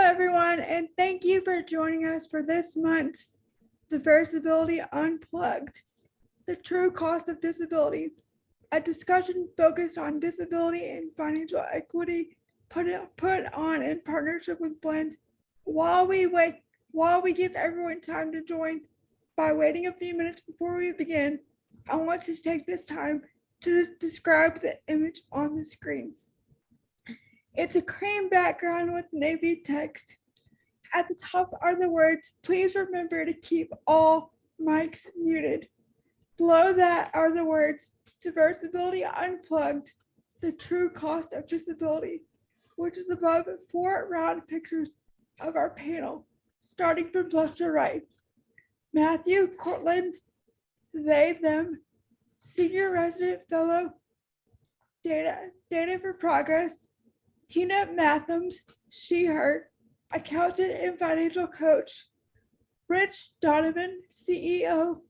everyone, and thank you for joining us for this month's Diversability Unplugged, the true cost of disability, a discussion focused on disability and financial equity put on in partnership with Blend. While we give everyone time to join by waiting a few minutes before we begin, I want to take this time to describe the image on the screen. It's a cream background with navy text. At the top are the words, "Please remember to keep all mics muted." Below that are the words, "Diversability Unplugged, the true cost of disability," which is above 4 round pictures of our panel, starting from left to right. Matthew Cortland, they, them, Senior Resident Fellow, Data for Progress, Tina Mathams, she, her, accountant and financial coach, Rich Donovan, CEO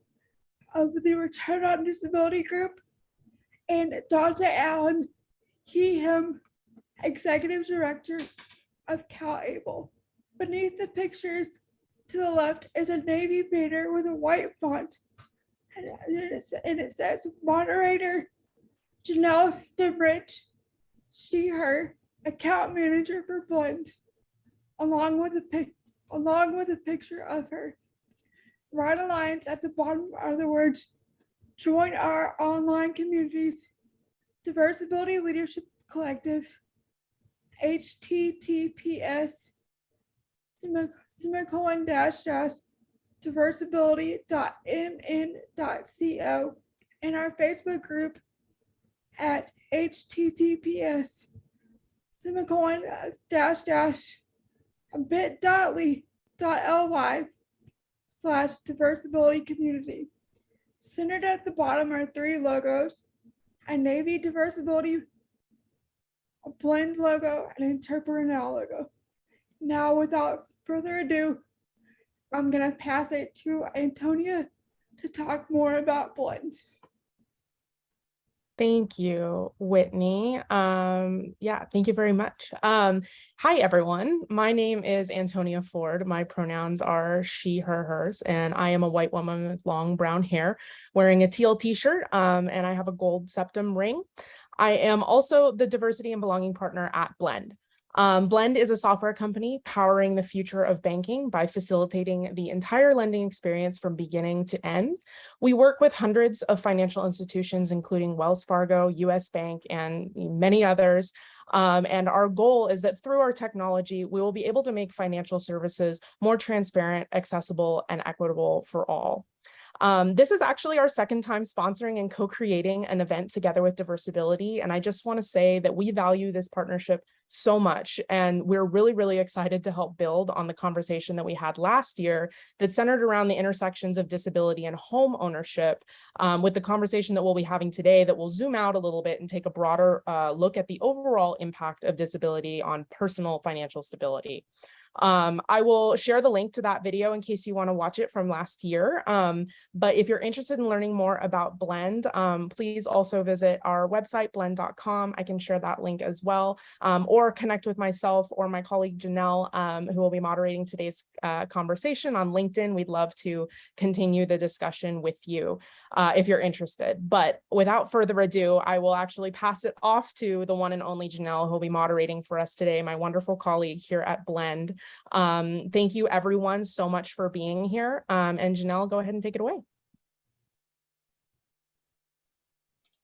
of the Return on Disability Group, and Dante Allen, he, him, executive director of CalAble. Beneath the pictures to the left is a navy banner with a white font, and it says moderator Janelle Stimrich, she, her, account manager for Blend, along with a picture of her. Right aligned at the bottom are the words, "Join our online communities, Diversability Leadership Collective, https //diversability.mn.co, and our Facebook group at https://bit.ly/diversability community. Centered at the bottom are 3 logos, a Navy Diversability, a Blend logo, and an Interpreter Now logo. Now, without further ado, I'm going to pass it to Antonia to talk more about Blend. Thank you, Whitney. Thank you very much. Hi, everyone. My name is Antonia Ford. My pronouns are she, her, hers, and I am a white woman with long brown hair wearing a teal t-shirt, and I have a gold septum ring. I am also the diversity and belonging partner at Blend. Blend is a software company powering the future of banking by facilitating the entire lending experience from beginning to end. We work with hundreds of financial institutions, including Wells Fargo, US Bank, and many others. And our goal is that through our technology, we will be able to make financial services more transparent, accessible, and equitable for all. This is actually our second time sponsoring and co-creating an event together with Diversability. And I just want to say that we value this partnership so much. And we're really, really excited to help build on the conversation that we had last year that centered around the intersections of disability and home ownership, with the conversation that we'll be having today that will zoom out a little bit and take a broader look at the overall impact of disability on personal financial stability. I will share the link to that video in case you want to watch it from last year. But if you're interested in learning more about Blend, please also visit our website, blend.com. I can share that link as well, or connect with myself or my colleague Janelle, who will be moderating today's conversation on LinkedIn. We'd love to continue the discussion with you if you're interested. But without further ado, I will actually pass it off to the one and only Janelle, who will be moderating for us today, my wonderful colleague here at Blend. Thank you everyone so much for being here. And Janelle, go ahead and take it away.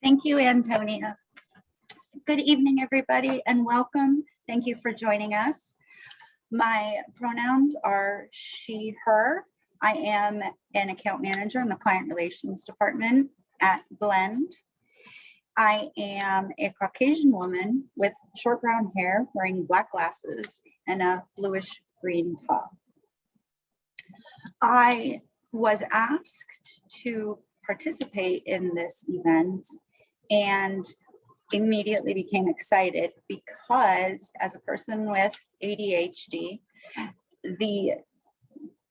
Thank you, Antonia. Good evening, everybody, and welcome. Thank you for joining us. My pronouns are she, her. I am an account manager in the client relations department at Blend. I am a Caucasian woman with short brown hair, wearing black glasses and a bluish green top. I was asked to participate in this event and immediately became excited because as a person with ADHD, the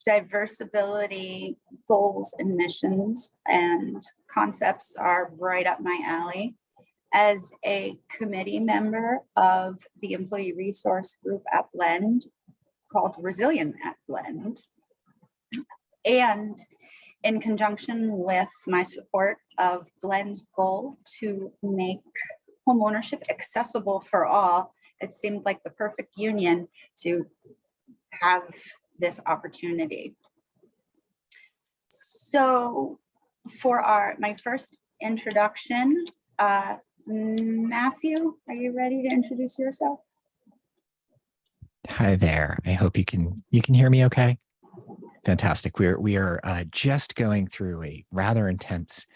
diversability goals and missions and concepts are right up my alley. As a committee member of the employee resource group at Blend, called Resilient at Blend. And in conjunction with my support of Blend's goal to make homeownership accessible for all, it seemed like the perfect union to have this opportunity. So for my first introduction, Matthew, are you ready to introduce yourself? Hi there. I hope you can hear me okay. Fantastic. We are just going through a rather intense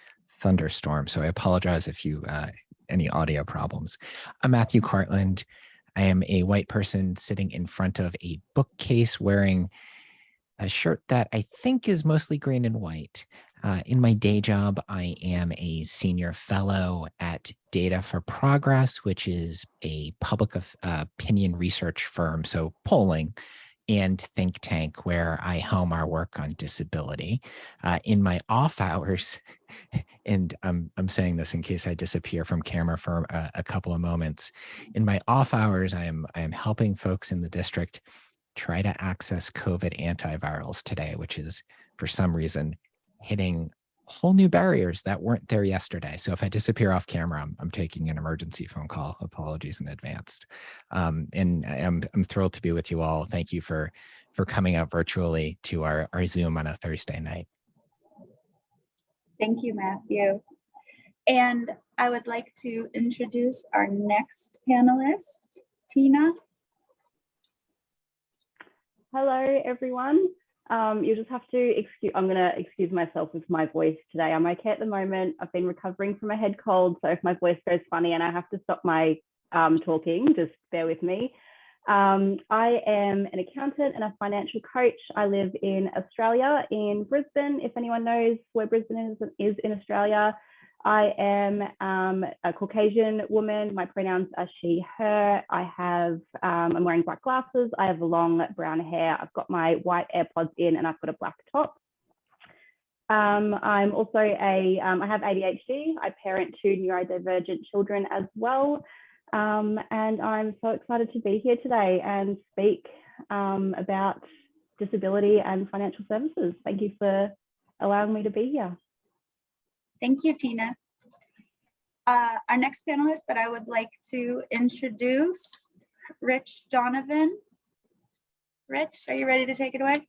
thunderstorm, so I apologize if you any audio problems. I'm Matthew Cartland. I am a white person sitting in front of a bookcase wearing a shirt that I think is mostly green and white. In my day job, I am a senior fellow at Data for Progress, which is a public opinion research firm, so polling and think tank where I helm our work on disability. In my off hours, and I'm saying this in case I disappear from camera for a couple of moments. In my off hours, I am helping folks in the district try to access COVID antivirals today, which is for some reason hitting whole new barriers that weren't there yesterday. So if I disappear off camera, I'm taking an emergency phone call. Apologies in advance. And I'm thrilled to be with you all. Thank you for coming out virtually to our Zoom on a Thursday night. Thank you, Matthew. And I would like to introduce our next panelist, Tina. Hello, everyone. You'll just have to I'm going to excuse myself with my voice today. I'm okay at the moment. I've been recovering from a head cold, so if my voice goes funny and I have to stop my talking, just bear with me. I am an accountant and a financial coach. I live in Australia, in Brisbane, if anyone knows where Brisbane is in Australia. I am a Caucasian woman. My pronouns are she, her. I'm wearing black glasses. I have long brown hair. I've got my white AirPods in and I've got a black top. I'm also I have ADHD. I parent 2 neurodivergent children as well. And I'm so excited to be here today and speak about disability and financial services. Thank you for allowing me to be here. Thank you, Tina. Our next panelist that I would like to introduce, Rich Donovan. Rich, are you ready to take it away?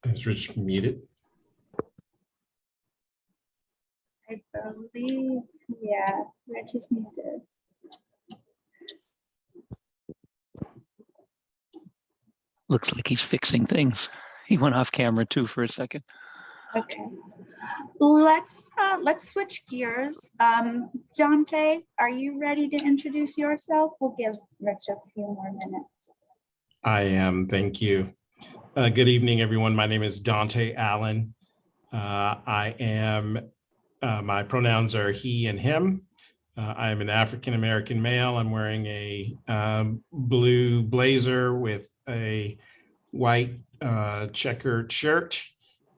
Is Rich muted? I believe, yeah, Rich is muted. Looks like he's fixing things. He went off camera too for a second. Okay, let's switch gears. Dante, are you ready to introduce yourself? We'll give Rich a few more minutes. I am, thank you. Good evening, everyone. My name is Dante Allen. I am, my pronouns are he and him. I am an African-American male. I'm wearing a blue blazer with a white checkered shirt.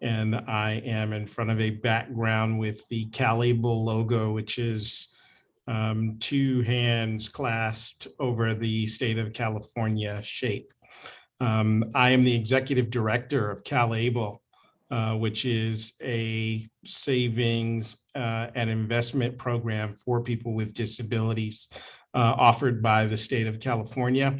And I am in front of a background with the CalAble logo, which is 2 hands clasped over the state of California shape. I am the executive director of CalAble, which is a savings and investment program for people with disabilities offered by the state of California.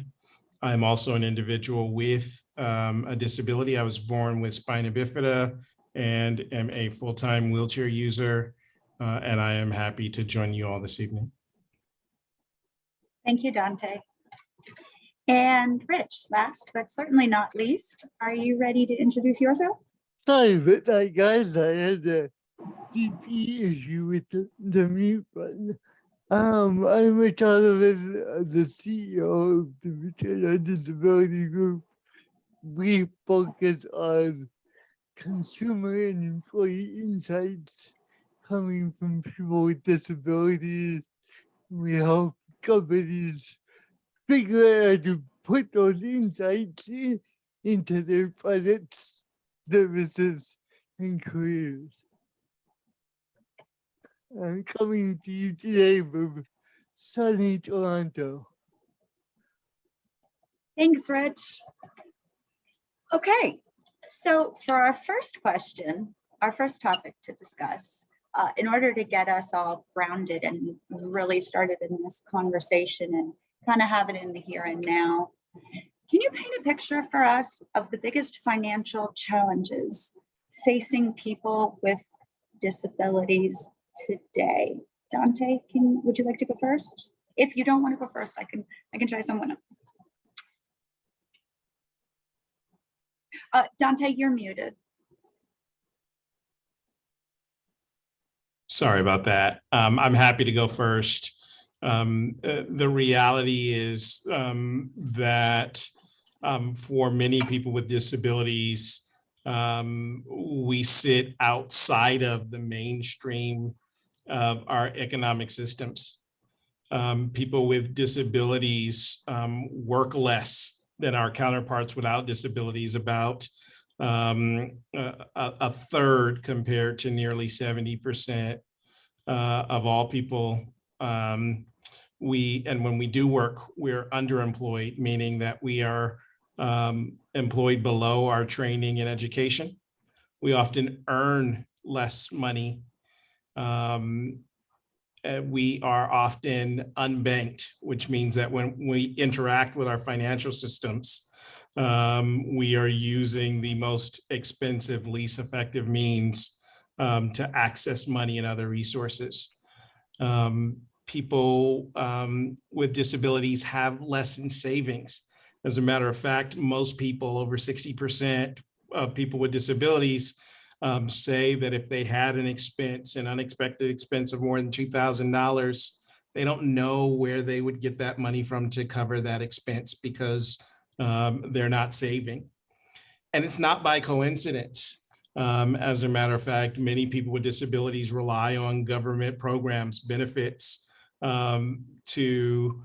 I'm also an individual with a disability. I was born with spina bifida and am a full-time wheelchair user, and I am happy to join you all this evening. Thank you, Dante. And Rich, last but certainly not least, are you ready to introduce yourself? Sorry about that, guys. I had a CP issue with the mute button. I'm Rich Donovan, the CEO of the Return on Disability Group. We focus on consumer and employee insights coming from people with disabilities. we hope companies figure out how to put those insights into their products, services, and careers. I'm coming to you today from sunny Toronto. Thanks, Rich. Okay, so for our first question, our first topic to discuss, in order to get us all grounded and really started in this conversation and kind of have it in the here and now, can you paint a picture for us of the biggest financial challenges facing people with disabilities today? Dante, would you like to go first? If you don't want to go first, I can try someone else. Dante, you're muted. Sorry about that. I'm happy to go first. The reality is that for many people with disabilities, we sit outside of the mainstream of our economic systems. People with disabilities work less than our counterparts without disabilities, about a third compared to nearly 70% of all people. And when we do work, we're underemployed, meaning that we are employed below our training and education. We often earn less money. We are often unbanked, which means that when we interact with our financial systems, we are using the most expensive, least effective means to access money and other resources. People with disabilities have less in savings. As a matter of fact, most people, over 60% of people with disabilities, say that if they had an unexpected expense of more than $2,000, they don't know where they would get that money from to cover that expense because they're not saving. And it's not by coincidence. As a matter of fact, many people with disabilities rely on government programs, benefits to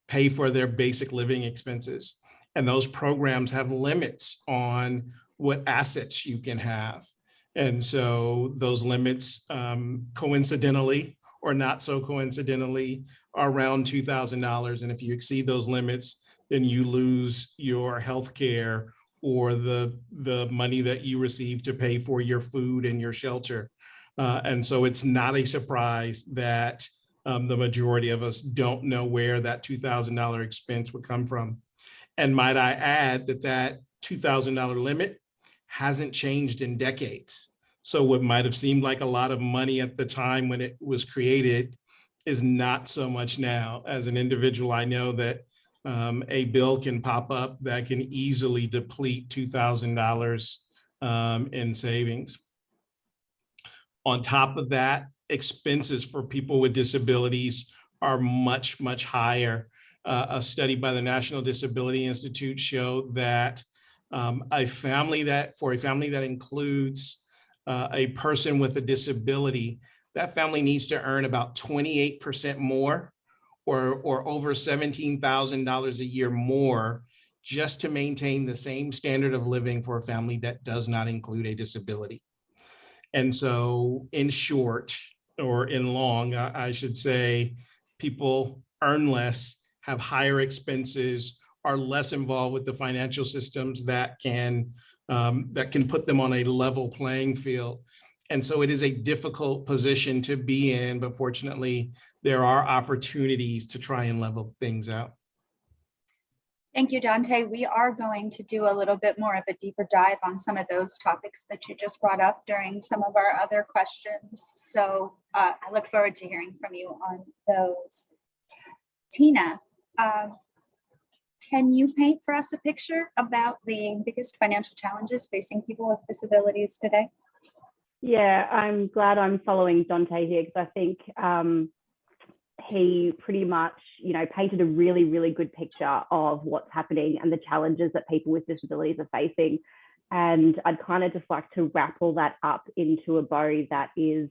pay for their basic living expenses. And those programs have limits on what assets you can have. And so those limits, coincidentally or not so coincidentally, are around $2,000. And if you exceed those limits, then you lose your health care or the money that you receive to pay for your food and your shelter. And so it's not a surprise that the majority of us don't know where that $2,000 expense would come from. And might I add that $2,000 limit hasn't changed in decades. So what might have seemed like a lot of money at the time when it was created is not so much now. As an individual, I know that a bill can pop up that can easily deplete $2,000 in savings. On top of that, expenses for people with disabilities are much, much higher. A study by the National Disability Institute showed that for a family that includes a person with a disability, that family needs to earn about 28% more or over $17,000 a year more just to maintain the same standard of living for a family that does not include a disability. And so in short, or in long, I should say, people earn less, have higher expenses, are less involved with the financial systems that can put them on a level playing field. And so it is a difficult position to be in, but fortunately, there are opportunities to try and level things out. Thank you, Dante. We are going to do a little bit more of a deeper dive on some of those topics that you just brought up during some of our other questions. So I look forward to hearing from you on those. Tina, can you paint for us a picture about the biggest financial challenges facing people with disabilities today? Yeah, I'm glad I'm following Dante here because I think he pretty much, painted a really, really good picture of what's happening and the challenges that people with disabilities are facing. And I'd kind of just like to wrap all that up into a bow that is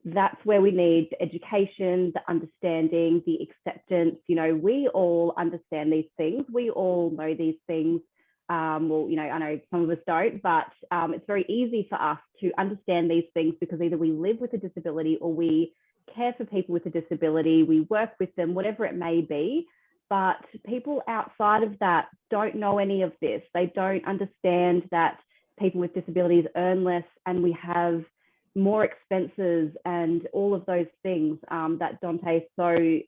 that's where we need the education, the understanding, the acceptance. You know, we all understand these things. We all know these things. Well, you know, I know some of us don't, but it's very easy for us to understand these things because either we live with a disability or we care for people with a disability, we work with them, whatever it may be. But people outside of that don't know any of this. They don't understand that people with disabilities earn less and we have more expenses and all of those things that Dante so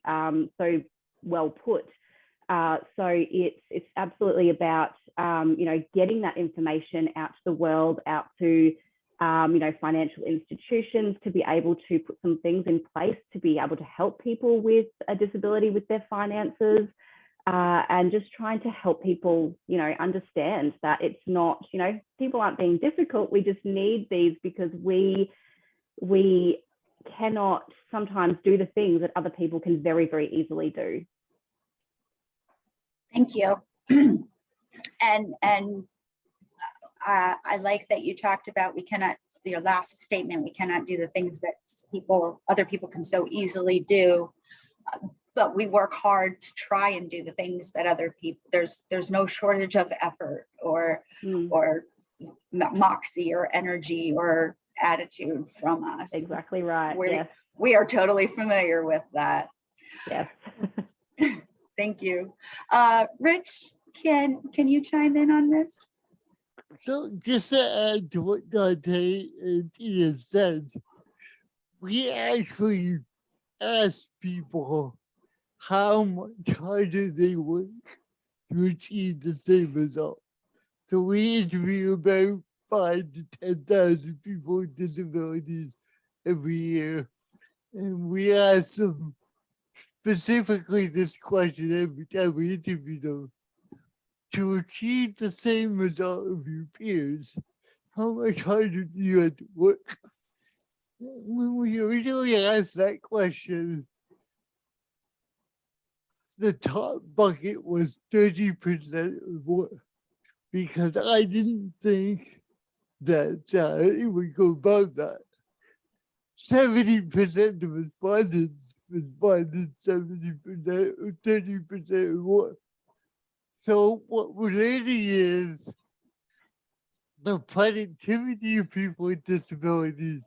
well put. So it's absolutely about you know, getting that information out to the world, out to you know, financial institutions, to be able to put some things in place to be able to help people with a disability with their finances, and just trying to help people, you know, understand that it's not, you know, people aren't being difficult. We just need these because we cannot sometimes do the things that other people can very, very easily do. Thank you. And I like that you talked about we cannot, your last statement, we cannot do the things that other people can so easily do, but we work hard to try and do the things that other people, there's no shortage of effort or moxie or energy or attitude from us. Exactly right. Yes. We are totally familiar with that. Yes. Thank you. Rich, can you chime in on this? So just to add to what Dante and Tina said, we actually asked people how much harder they work to achieve the same result. So we interview about 5,000 to 10,000 people with disabilities every year. And we ask them specifically this question every time we interview them. To achieve the same result of your peers, how much harder do you have to work? When we originally asked that question, the top bucket was 30% or more, because I didn't think that it would go above that. 70% of respondents responded 70% or 30% or more. So what we're learning is the productivity of people with disabilities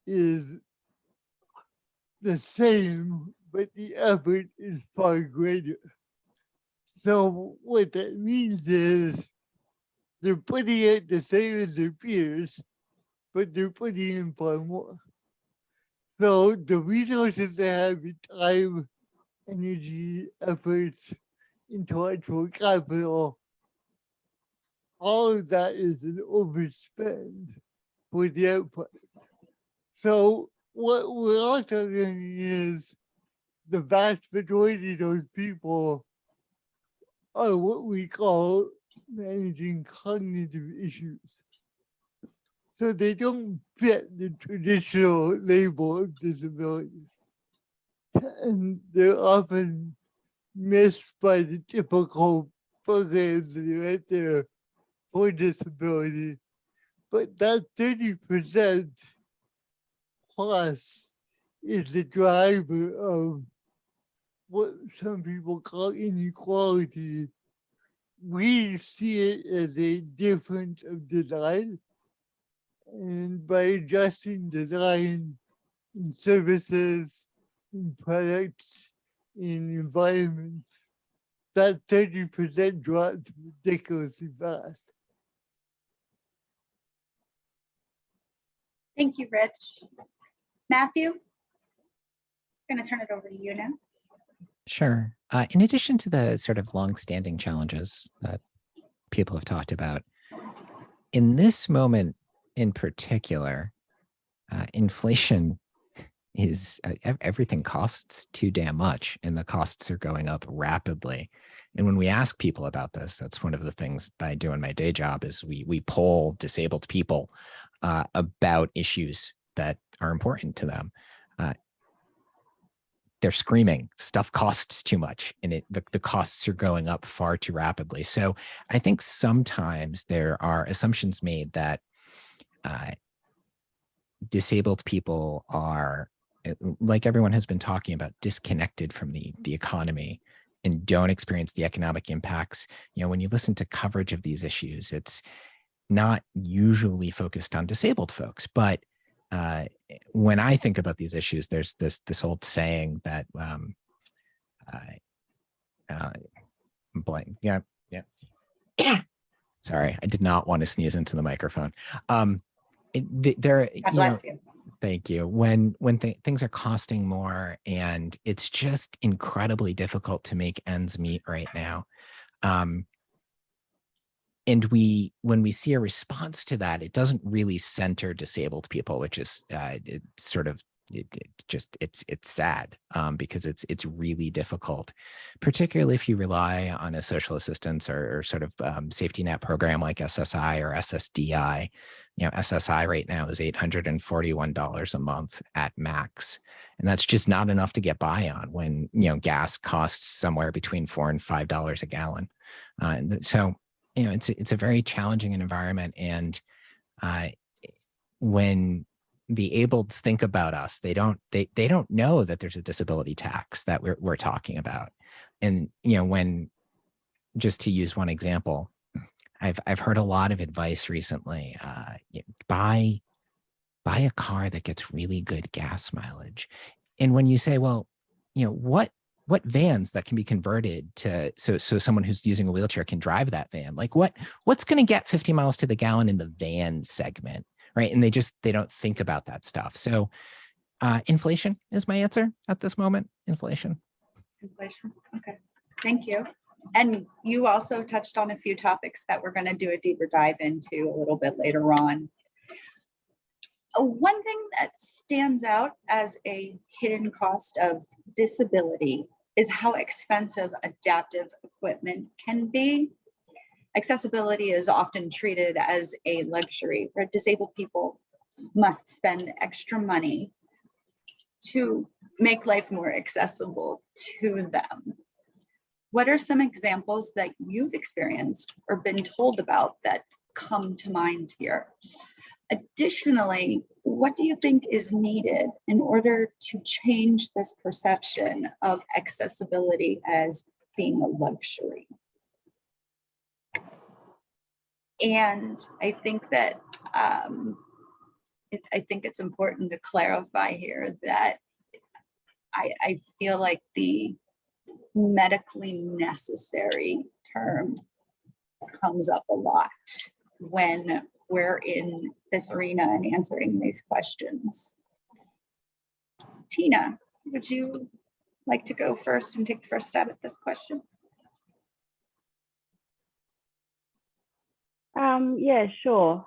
is the same, but the effort is far greater. So what that means is they're putting it the same as their peers, but they're putting in far more. So the resources they have in time, energy, efforts, intellectual capital, all of that is an overspend for the output. So what we're also learning is the vast majority of those people are what we call managing cognitive issues. So they don't fit the traditional label of disability. And they're often missed by the typical programs that are out there for disability. But that 30% plus is the driver of what some people call inequality. We see it as a difference of design. And by adjusting design in services, in products, in environments, that 30% drops ridiculously fast. Thank you, Rich. Matthew, I'm going to turn it over to you now. Sure. In addition to the sort of longstanding challenges that people have talked about, in this moment in particular, inflation is everything costs too damn much, and the costs are going up rapidly. And when we ask people about this, that's one of the things that I do in my day job is we poll disabled people about issues that are important to them. They're screaming, stuff costs too much, and the costs are going up far too rapidly. So I think sometimes there are assumptions made that disabled people are, like everyone has been talking about, disconnected from the economy and don't experience the economic impacts. When you listen to coverage of these issues, it's not usually focused on disabled folks. But when I think about these issues, there's this old saying that blank. Yeah. Sorry, I did not want to sneeze into the microphone. God bless you. Thank you. When things are costing more and it's just incredibly difficult to make ends meet right now. And when we see a response to that, it doesn't really center disabled people, which is it's sad because it's really difficult, particularly if you rely on a social assistance or sort of safety net program like SSI or SSDI. SSI right now is $841 a month at max, and that's just not enough to get by on when gas costs somewhere between $4 and $5 a gallon. So it's a very challenging environment, and when the ableds think about us, they don't know that there's a disability tax that we're talking about. And when, just to use one example, I've heard a lot of advice recently. Buy a car that gets really good gas mileage. And when you say, well, what vans that can be converted to so someone who's using a wheelchair can drive that van, like what's going to get 50 miles to the gallon in the van segment, right? And they don't think about that stuff. So inflation is my answer at this moment. Inflation. Okay, thank you. And you also touched on a few topics that we're going to do a deeper dive into a little bit later on. One thing that stands out as a hidden cost of disability is how expensive adaptive equipment can be. Accessibility is often treated as a luxury where disabled people must spend extra money to make life more accessible to them. What are some examples that you've experienced or been told about that come to mind here? Additionally, what do you think is needed in order to change this perception of accessibility as being a luxury? And I think that I think it's important to clarify here that I feel like the medically necessary term comes up a lot when we're in this arena and answering these questions. Tina, would you like to go first and take the first stab at this question? Yeah, sure.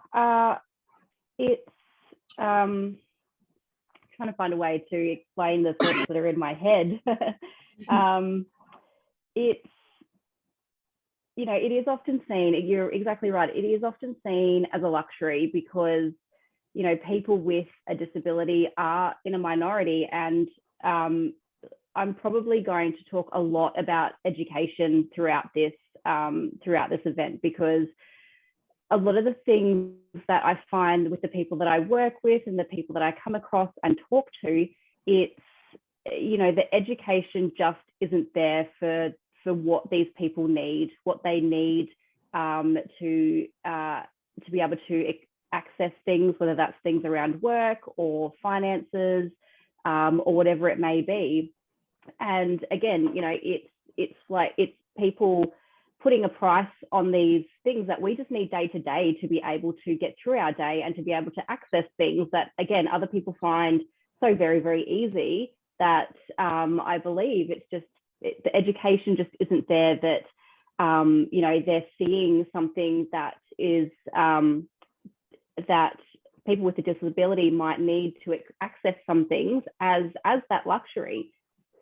It's trying to find a way to explain the thoughts that are in my head. It's, it is often seen, you're exactly right, it is often seen as a luxury because, people with a disability are in a minority, and I'm probably going to talk a lot about education throughout this event, because a lot of the things that I find with the people that I work with and the people that I come across and talk to, it's, the education just isn't there for what these people need, what they need to be able to access things, whether that's things around work or finances or whatever it may be. And again, it's people putting a price on these things that we just need day to day to be able to get through our day and to be able to access things that, again, other people find so very, very easy, that I believe it's just, the education just isn't there, that, they're seeing something that is, that people with a disability might need to access some things as that luxury,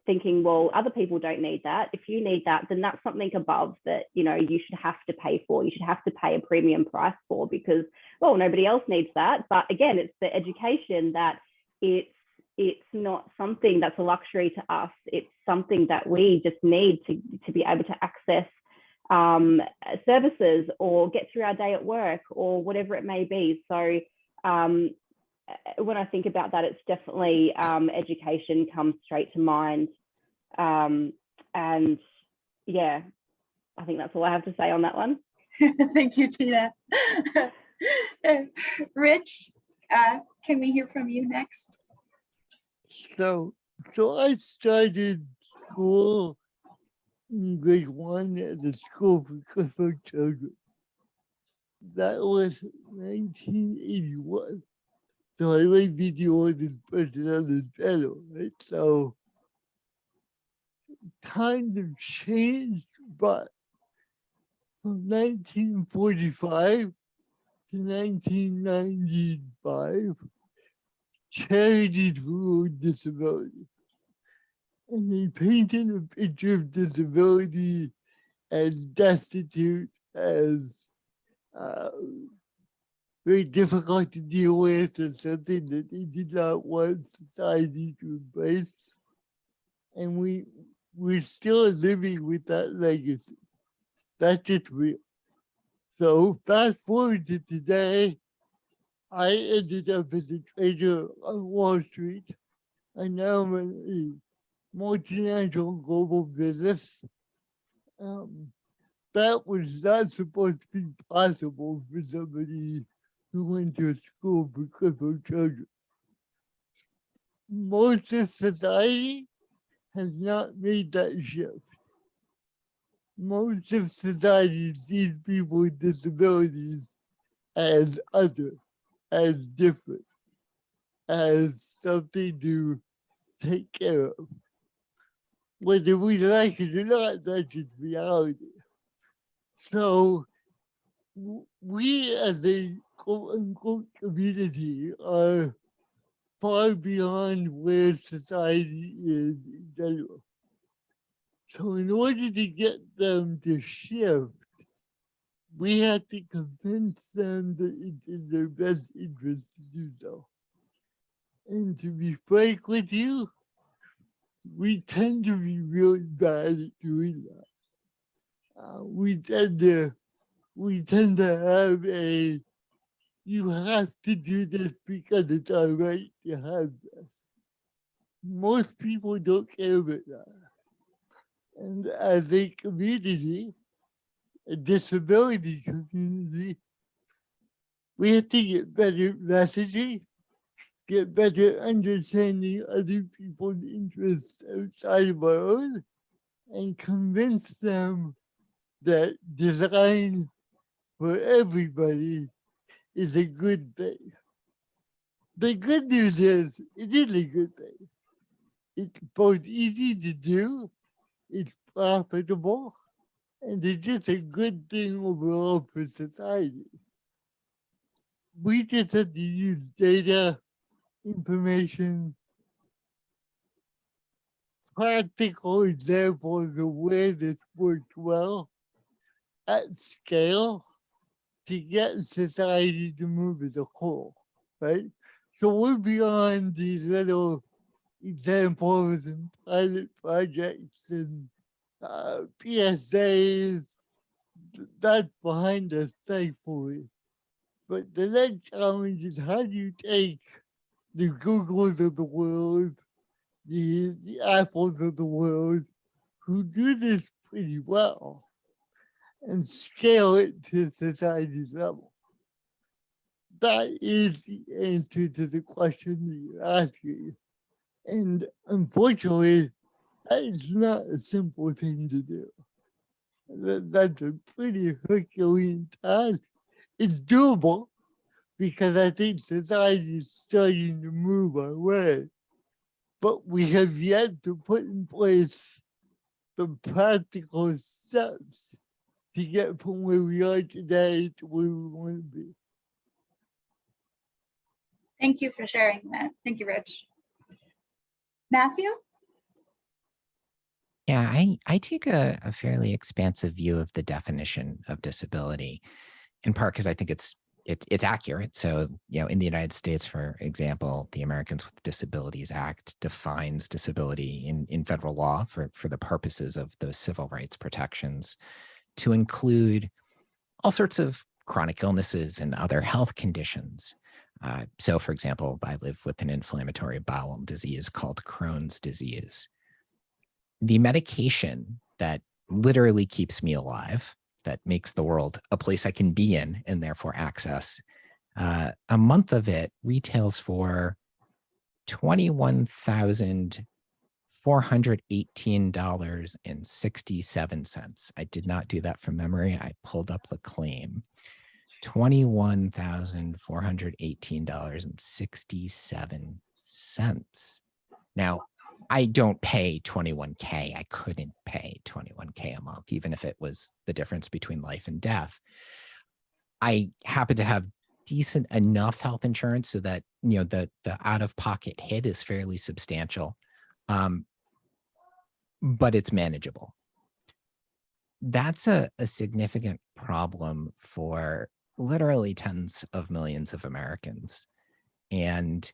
thinking, well, other people don't need that. If you need that, then that's something above that, you should have to pay for. You should have to pay a premium price for, because, well, nobody else needs that. But again, it's the education that it's not something that's a luxury to us. It's something that we just need to be able to access services or get through our day at work or whatever it may be. So when I think about that, it's definitely education comes straight to mind. And yeah, I think that's all I have to say on that one. Thank you, Tina. Rich, can we hear from you next? So I started school in grade 1 at the school for children. That was 1981. So I might be the oldest person on the panel, right? So times have changed, but from 1945 to 1995, charities ruled disability. And they painted a picture of disability as destitute, as very difficult to deal with, and something that they did not want society to embrace. And we're still living with that legacy. That's just real. So fast forward to today, I ended up as a trader on Wall Street. I now am a multinational global business. That was not supposed to be possible for somebody who went to a school for crippled children. Most of society has not made that shift. Most of society sees people with disabilities as other, as different, as something to take care of. Whether we like it or not, that's just reality. So we as a quote unquote community are far beyond where society is in general. So in order to get them to shift, we have to convince them that it's in their best interest to do so. And to be frank with you, we tend to be really bad at doing that. We tend to have a, you have to do this because it's all right to have this. Most people don't care about that. And as a community, a disability community, we have to get better messaging, get better understanding other people's interests outside of our own, and convince them that design for everybody is a good thing. The good news is, it is a good thing. It's both easy to do, it's profitable, and it's just a good thing overall for society. We just have to use data, information, practical examples of where this worked well at scale to get society to move as a whole, right? So we're beyond these little examples and pilot projects and PSAs. That's behind us, thankfully. But the next challenge is, how do you take the Googles of the world, the Apples of the world, who do this pretty well, and scale it to society's level? That is the answer to the question that you're asking. And unfortunately, that is not a simple thing to do. That's a pretty Herculean task. It's doable because I think society is starting to move our way. But we have yet to put in place the practical steps to get from where we are today to where we want to be. Thank you for sharing that. Thank you, Rich. Matthew? Yeah, I take a fairly expansive view of the definition of disability, in part because I think it's accurate. So, in the United States, for example, the Americans with Disabilities Act defines disability in federal law for the purposes of those civil rights protections to include all sorts of chronic illnesses and other health conditions. So for example, I live with an inflammatory bowel disease called Crohn's disease. The medication that literally keeps me alive, that makes the world a place I can be in and therefore access, a month of it retails for $21,418.67. I did not do that from memory. I pulled up the claim. $21,418.67. Now, I don't pay 21K. I couldn't pay 21K a month, even if it was the difference between life and death. I happen to have decent enough health insurance so that, you know, the out-of-pocket hit is fairly substantial, but it's manageable. That's a significant problem for literally tens of millions of Americans. And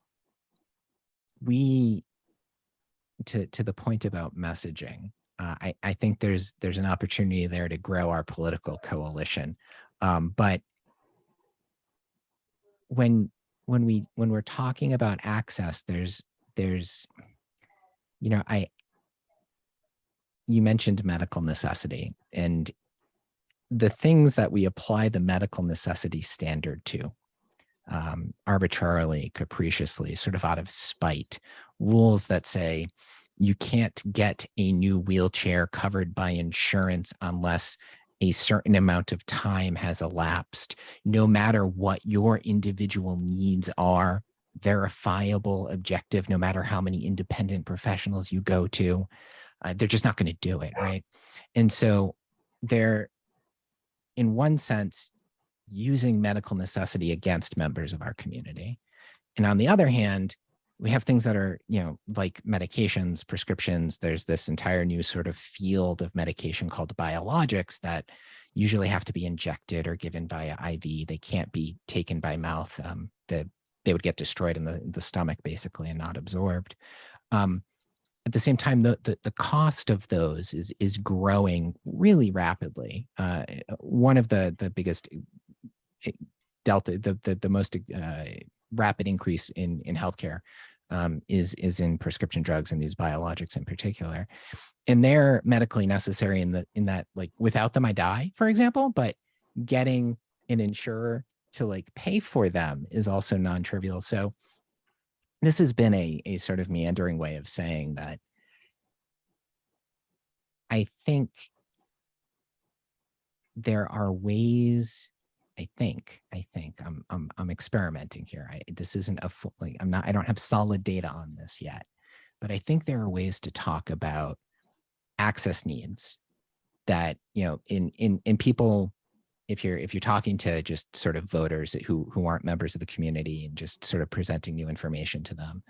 we, to the point about messaging, I think there's an opportunity there to grow our political coalition. But when we're talking about access, there's you know, you mentioned medical necessity, and the things that we apply the medical necessity standard to, arbitrarily, capriciously, sort of out of spite, rules that say you can't get a new wheelchair covered by insurance unless a certain amount of time has elapsed, no matter what your individual needs are, verifiable, objective, no matter how many independent professionals you go to. They're just not going to do it, right? And so they're, in one sense, using medical necessity against members of our community. And on the other hand, we have things that are, you know, like medications, prescriptions. There's this entire new sort of field of medication called biologics that usually have to be injected or given via IV. They can't be taken by mouth. They would get destroyed in the stomach, basically, and not absorbed. At the same time, the cost of those is growing really rapidly. One of the biggest delta, the most rapid increase in healthcare is in prescription drugs and these biologics in particular. And they're medically necessary in that, like, without them I die, for example, but getting an insurer to like pay for them is also non-trivial. So this has been a sort of meandering way of saying that I think there are ways. I think I'm experimenting here. This isn't a full, like, I don't have solid data on this yet, but I think there are ways to talk about access needs that, you know, in people, if you're talking to just sort of voters who aren't members of the community and just sort of presenting new information to them,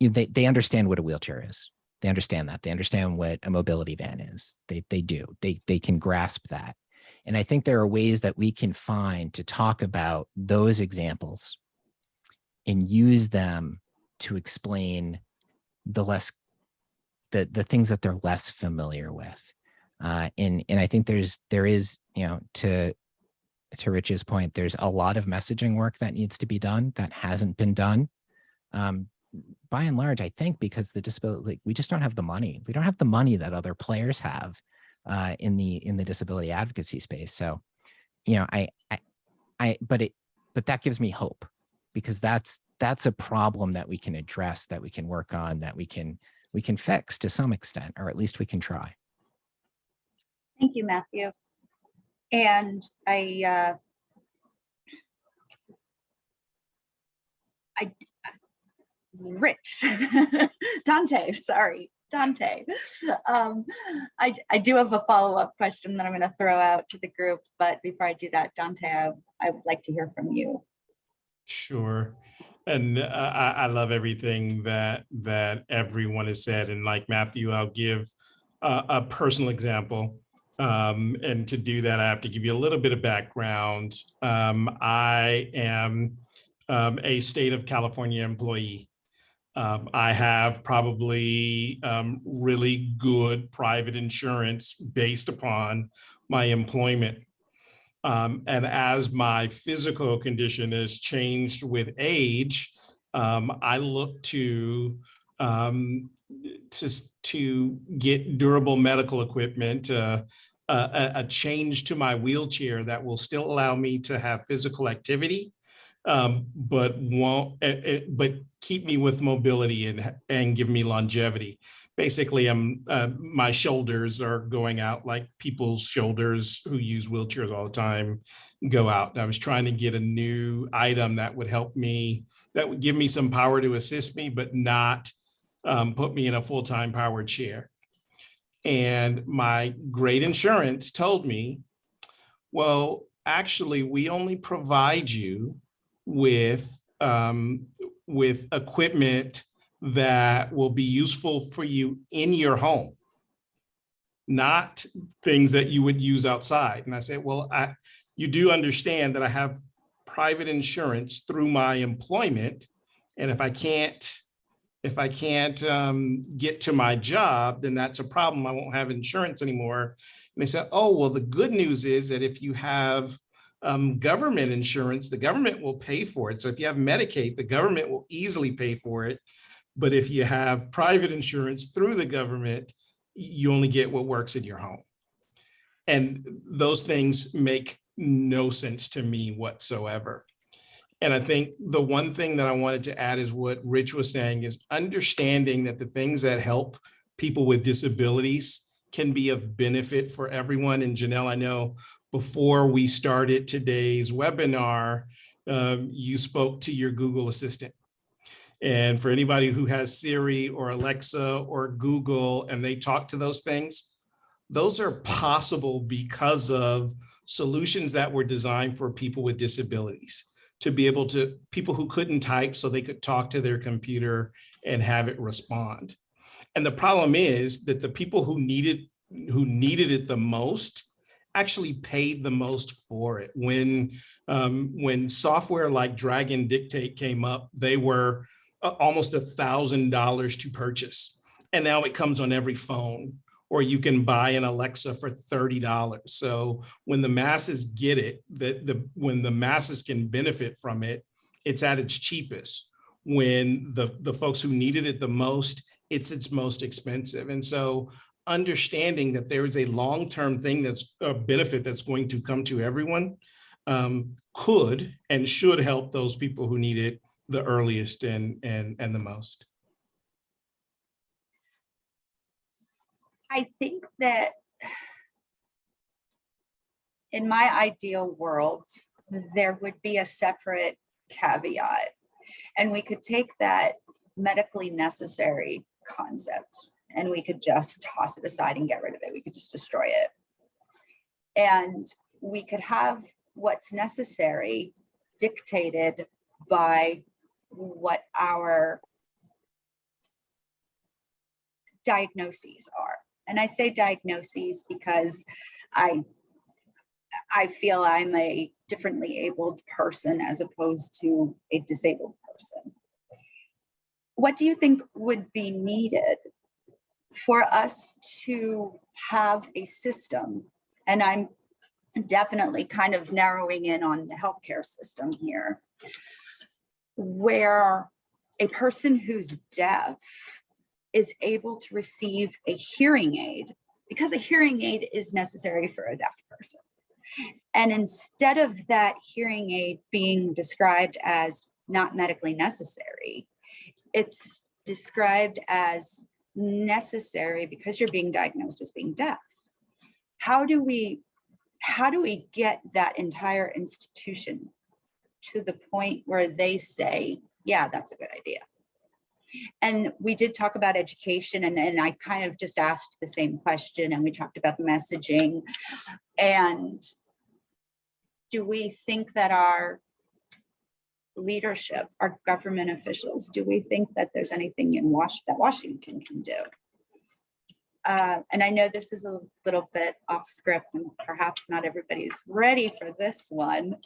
they understand what a wheelchair is. They understand that. They understand what a mobility van is. They do. They can grasp that. And I think there are ways that we can find to talk about those examples and use them to explain the things that they're less familiar with. And I think there is, you know, to Rich's point, there's a lot of messaging work that needs to be done that hasn't been done. By and large, I think because the disability, like, we just don't have the money. We don't have the money that other players have in the disability advocacy space. So, you know, but that gives me hope, because that's a problem that we can address, that we can work on, that we can fix to some extent, or at least we can try. Thank you, Matthew. And Rich, Dante, sorry, Dante. I do have a follow-up question that I'm going to throw out to the group, but before I do that, Dante, I would like to hear from you. Sure. And I love everything that everyone has said. And like Matthew, I'll give a personal example. And to do that, I have to give you a little bit of background. I am a state of California employee. I have probably really good private insurance based upon my employment. And as my physical condition has changed with age, I look to get durable medical equipment, a change to my wheelchair that will still allow me to have physical activity, but but keep me with mobility and give me longevity. Basically, my shoulders are going out like people's shoulders who use wheelchairs all the time go out. And I was trying to get a new item that would help me, that would give me some power to assist me, but not put me in a full-time powered chair. And my great insurance told me, well, actually, we only provide you with equipment that will be useful for you in your home, not things that you would use outside. And I said, well, you do understand that I have private insurance through my employment. And if I can't get to my job, then that's a problem. I won't have insurance anymore. And they said, oh, well, the good news is that if you have government insurance, the government will pay for it. So if you have Medicaid, the government will easily pay for it. But if you have private insurance through the government, you only get what works in your home. And those things make no sense to me whatsoever. And I think the one thing that I wanted to add is what Rich was saying, is understanding that the things that help people with disabilities can be of benefit for everyone. And Janelle, I know before we started today's webinar, you spoke to your Google Assistant. And for anybody who has Siri or Alexa or Google and they talk to those things, those are possible because of solutions that were designed for people with disabilities, to be able to, people who couldn't type so they could talk to their computer and have it respond. And the problem is that the people who needed it the most actually paid the most for it. When software like Dragon Dictate came up, they were almost $1,000 to purchase. And now it comes on every phone, or you can buy an Alexa for $30. So when the masses get it, when the masses can benefit from it, it's at its cheapest. When the folks who needed it the most, it's its most expensive. And so understanding that there is a long-term thing that's a benefit that's going to come to everyone could and should help those people who need it the earliest and the most. I think that in my ideal world, there would be a separate caveat, and we could take that medically necessary concept and we could just toss it aside and get rid of it. We could just destroy it. And we could have what's necessary dictated by what our diagnoses are. And I say diagnoses because I feel I'm a differently abled person as opposed to a disabled person. What do you think would be needed for us to have a system? And I'm definitely kind of narrowing in on the healthcare system here, where a person who's deaf is able to receive a hearing aid, because a hearing aid is necessary for a deaf person. And instead of that hearing aid being described as not medically necessary, it's described as necessary because you're being diagnosed as being deaf. How do we get that entire institution to the point where they say, yeah, that's a good idea? And we did talk about education, and I kind of just asked the same question, and we talked about the messaging. And do we think that our leadership, our government officials, do we think that there's anything in that Washington can do? And I know this is a little bit off script, and perhaps not everybody's ready for this one.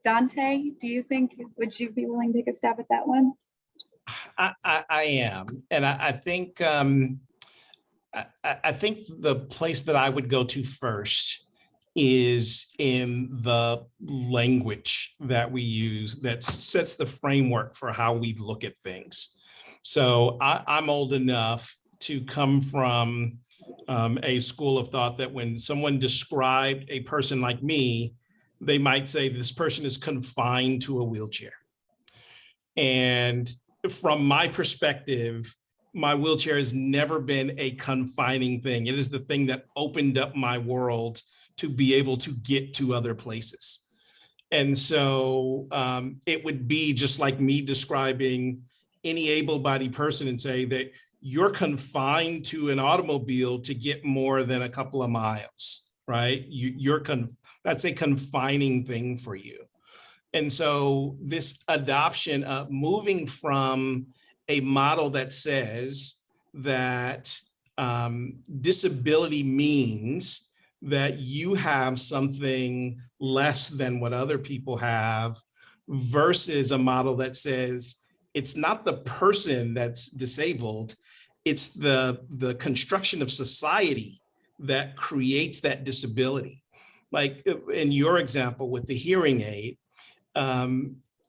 Dante, do you think, would you be willing to take a stab at that one? I am, and I think I think the place that I would go to first is in the language that we use that sets the framework for how we look at things. So I'm old enough to come from a school of thought that when someone described a person like me, they might say this person is confined to a wheelchair. And from my perspective, my wheelchair has never been a confining thing. It is the thing that opened up my world to be able to get to other places. And so it would be just like me describing any able-bodied person and say that you're confined to an automobile to get more than a couple of miles, right? That's a confining thing for you. And so this adoption of moving from a model that says that disability means that you have something less than what other people have versus a model that says it's not the person that's disabled, it's the construction of society that creates that disability. Like in your example with the hearing aid,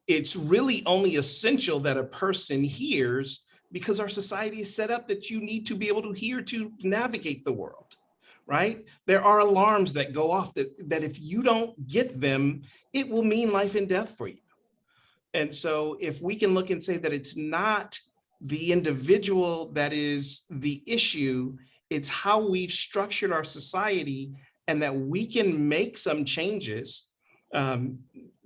it's really only essential that a person hears because our society is set up that you need to be able to hear to navigate the world, right? There are alarms that go off that if you don't get them, it will mean life and death for you. And so if we can look and say that it's not the individual that is the issue, it's how we've structured our society, and that we can make some changes,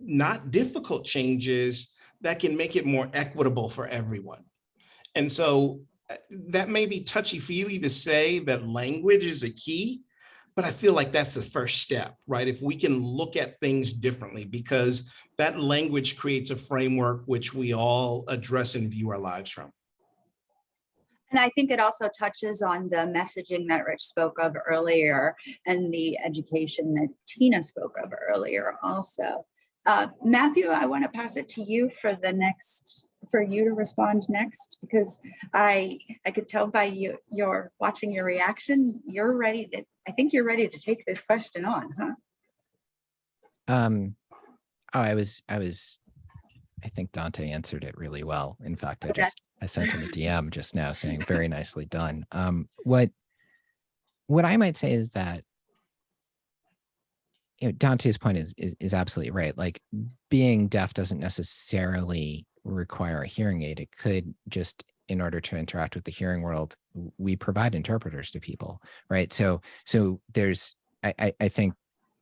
not difficult changes, that can make it more equitable for everyone. And so that may be touchy-feely to say that language is a key, but I feel like that's the first step, right? If we can look at things differently, because that language creates a framework which we all address and view our lives from. And I think it also touches on the messaging that Rich spoke of earlier and the education that Tina spoke of earlier also. Matthew, I want to pass it to you for you to respond next, because I could tell by you're watching your reaction, I think you're ready to take this question on, huh? I think Dante answered it really well. In fact, Okay. I sent him a DM just now saying very nicely done. What I might say is that, Dante's point is absolutely right. Like, being deaf doesn't necessarily require a hearing aid. It could just, in order to interact with the hearing world, we provide interpreters to people, right? So there's, I think,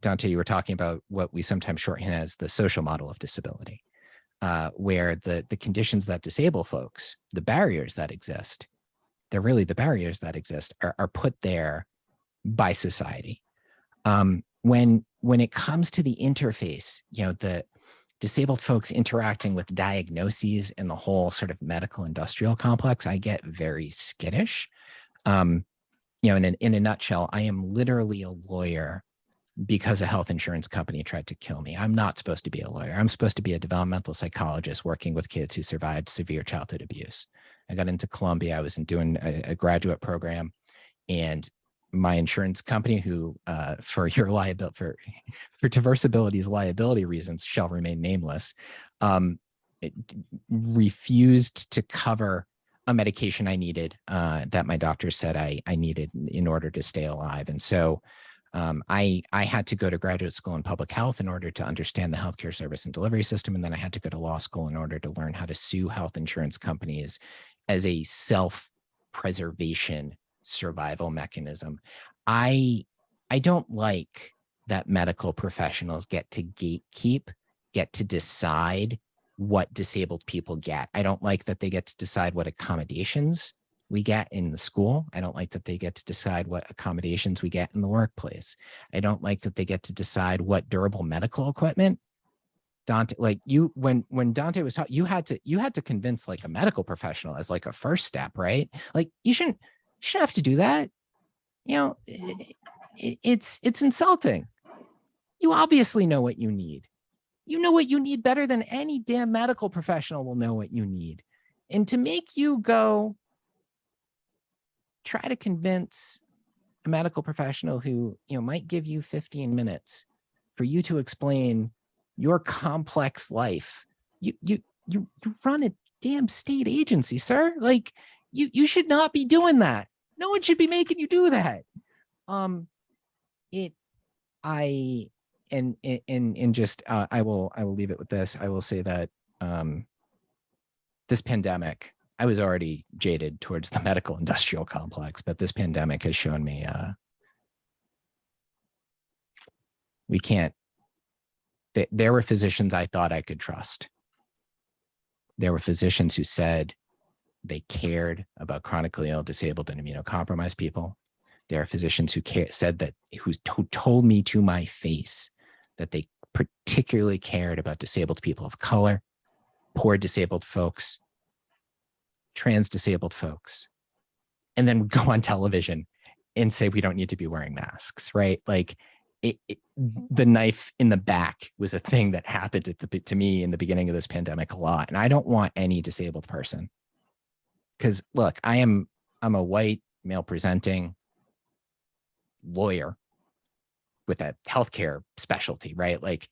Dante, you were talking about what we sometimes shorthand as the social model of disability, where the conditions that disable folks, the barriers that exist, they're really the barriers that exist are put there by society. When it comes to the interface, the disabled folks interacting with diagnoses and the whole sort of medical industrial complex, I get very skittish. In a nutshell, I am literally a lawyer because a health insurance company tried to kill me. I'm not supposed to be a lawyer. I'm supposed to be a developmental psychologist working with kids who survived severe childhood abuse. I got into Columbia. I was doing a graduate program, and my insurance company, who for Diversability's liability reasons shall remain nameless, it refused to cover a medication I needed that my doctor said I needed in order to stay alive. And so I had to go to graduate school in public health in order to understand the healthcare service and delivery system. And then I had to go to law school in order to learn how to sue health insurance companies as a self-preservation survival mechanism. I don't like that medical professionals get to gatekeep, get to decide what disabled people get. I don't like that they get to decide what accommodations we get in the school. I don't like that they get to decide what accommodations we get in the workplace. I don't like that they get to decide what durable medical equipment. Dante, like when Dante was talking, you had to convince like a medical professional as like a first step, right? Like you shouldn't have to do that. It's insulting. You obviously know what you need. You know what you need better than any damn medical professional will know what you need. And to make you go try to convince a medical professional who, might give you 15 minutes for you to explain your complex life. You run a damn state agency, sir. Like you should not be doing that. No one should be making you do that. I will leave it with this. I will say that this pandemic, I was already jaded towards the medical industrial complex, but this pandemic has shown me we can't. There were physicians I thought I could trust. There were physicians who said they cared about chronically ill, disabled, and immunocompromised people. There are physicians who who told me to my face that they particularly cared about disabled people of color, poor disabled folks, trans disabled folks, and then go on television and say we don't need to be wearing masks, right? Like the knife in the back was a thing that happened to me in the beginning of this pandemic a lot. And I don't want any disabled person, because look, I'm a white male presenting lawyer with a healthcare specialty, right? Like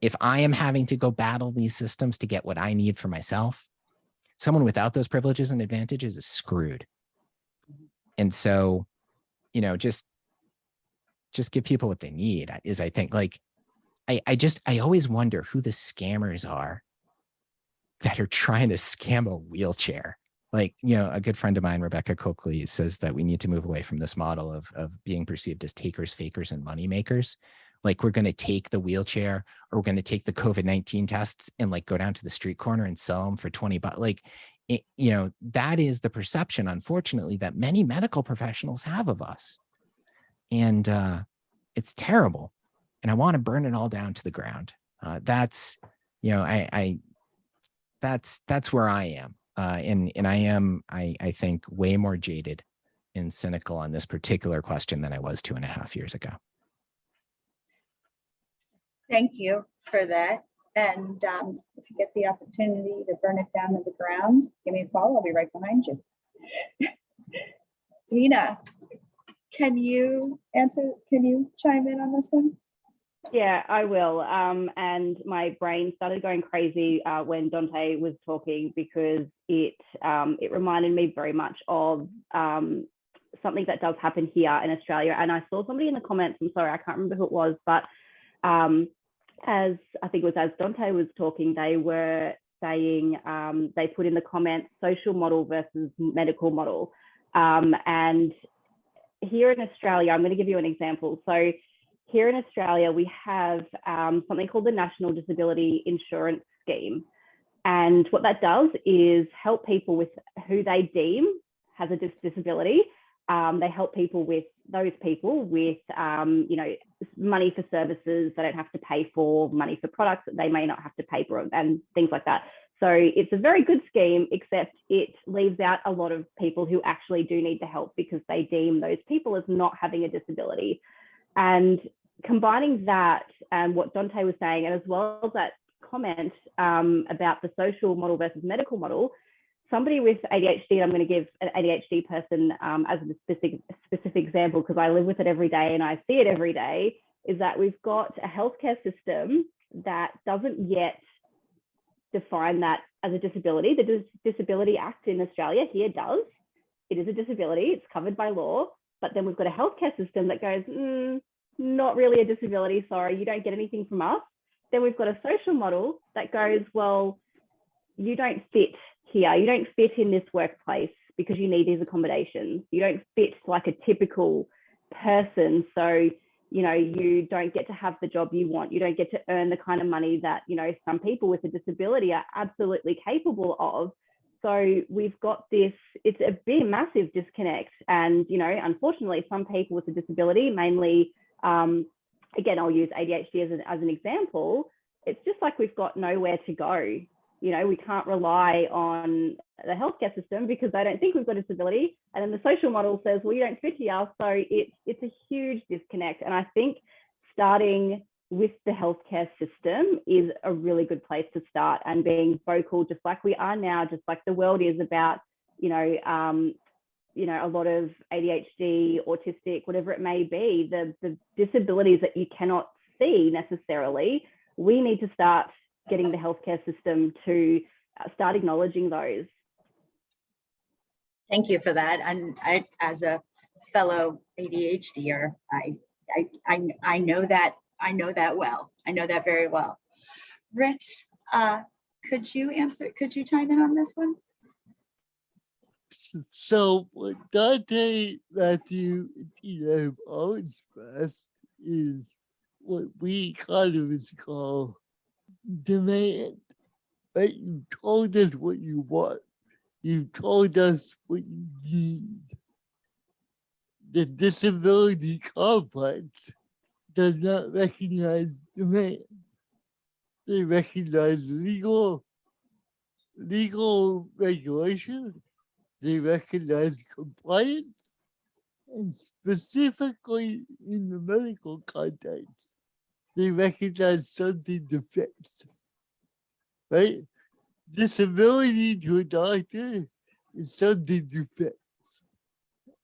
if I am having to go battle these systems to get what I need for myself, someone without those privileges and advantages is screwed. And so, just give people what they need is, I think, like, I always wonder who the scammers are that are trying to scam a wheelchair. Like, a good friend of mine, Rebecca Coakley, says that we need to move away from this model of being perceived as takers, fakers, and money makers. Like we're going to take the wheelchair, or we're going to take the COVID-19 tests and like go down to the street corner and sell them for $20. Like, that is the perception, unfortunately, that many medical professionals have of us. And it's terrible. And I want to burn it all down to the ground. That's where I am. And I am, I think, way more jaded and cynical on this particular question than I was 2.5 years ago. Thank you for that. And if you get the opportunity to burn it down to the ground, give me a call. I'll be right behind you. Dina, can you chime in on this one? Yeah, I will. And my brain started going crazy when Dante was talking, because it reminded me very much of something that does happen here in Australia. And I saw somebody in the comments, I'm sorry, I can't remember who it was, but as Dante was talking, they were saying, they put in the comments, social model versus medical model. And here in Australia, I'm going to give you an example. So here in Australia, we have something called the National Disability Insurance Scheme. And what that does is help people with who they deem has a disability. They help people with money for services they don't have to pay for, money for products that they may not have to pay for, and things like that. So it's a very good scheme, except it leaves out a lot of people who actually do need the help because they deem those people as not having a disability. And combining that and what Dante was saying, and as well as that comment about the social model versus medical model, somebody with ADHD, and I'm going to give an ADHD person as a specific example because I live with it every day and I see it every day, is that we've got a healthcare system that doesn't yet define that as a disability. The Disability Act in Australia here does. It is a disability, it's covered by law, but then we've got a healthcare system that goes, not really a disability, sorry, you don't get anything from us. Then we've got a social model that goes, well, you don't fit here, you don't fit in this workplace because you need these accommodations. You don't fit like a typical person, so you don't get to have the job you want. You don't get to earn the kind of money that some people with a disability are absolutely capable of. So we've got this, it's a big, massive disconnect. And, unfortunately, some people with a disability, mainly, again, I'll use ADHD as an example. It's just like we've got nowhere to go. We can't rely on the healthcare system because they don't think we've got a disability. And then the social model says, well, you don't fit here. So it's a huge disconnect. And I think starting with the healthcare system is a really good place to start, and being vocal, just like we are now, just like the world is about, you know, a lot of ADHD, autistic, whatever it may be, the disabilities that you cannot see necessarily, we need to start getting the healthcare system to start acknowledging those. Thank you for that. And I, as a fellow ADHDer, I know that well. I know that very well. Rich, could you chime in on this one? So what Dante, Matthew, and Tina have all expressed is what we economists call demand. Right? You told us what you want. You told us what you need. The disability complex does not recognize demand. They recognize legal regulations. They recognize compliance, and specifically in the medical context, they recognize something to fix, right? Disability to a doctor is something to fix.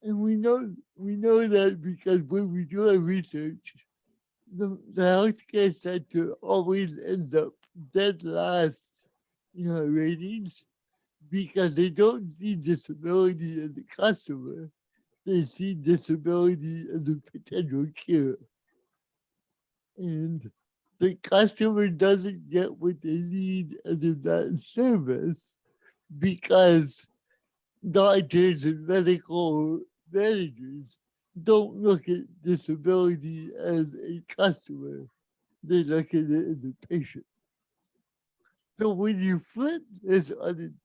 And we know that because when we do our research, the healthcare sector always ends up dead last in our ratings because they don't see disability as a customer, they see disability as a potential cure. And the customer doesn't get what they need out of that service because doctors and medical managers don't look at disability as a customer, they look at it as a patient. So when you flip this on its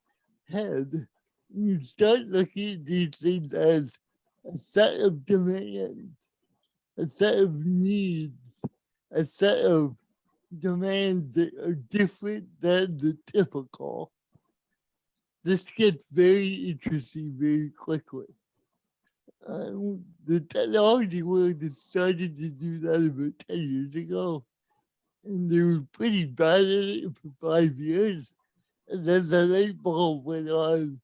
head, you start looking at these things as a set of demands, a set of needs, a set of demands that are different than the typical. This gets very interesting very quickly. The technology world has started to do that about 10 years ago. And they were pretty bad at it for 5 years. And then the light bulb went on,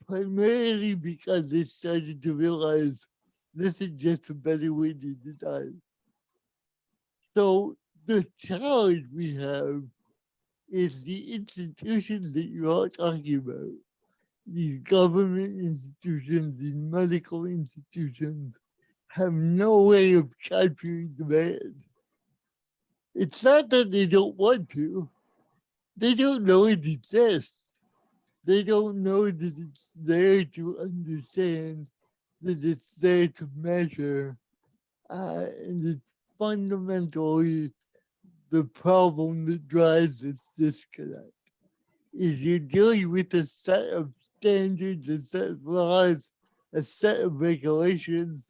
primarily because they started to realize this is just a better way to design. So the challenge we have is the institutions that you're all talking about. These government institutions, these medical institutions have no way of capturing demand. It's not that they don't want to, they don't know it exists. They don't know that it's there to understand, that it's there to measure, and it's fundamentally the problem that drives this disconnect. Is you're dealing with a set of standards, a set of laws, a set of regulations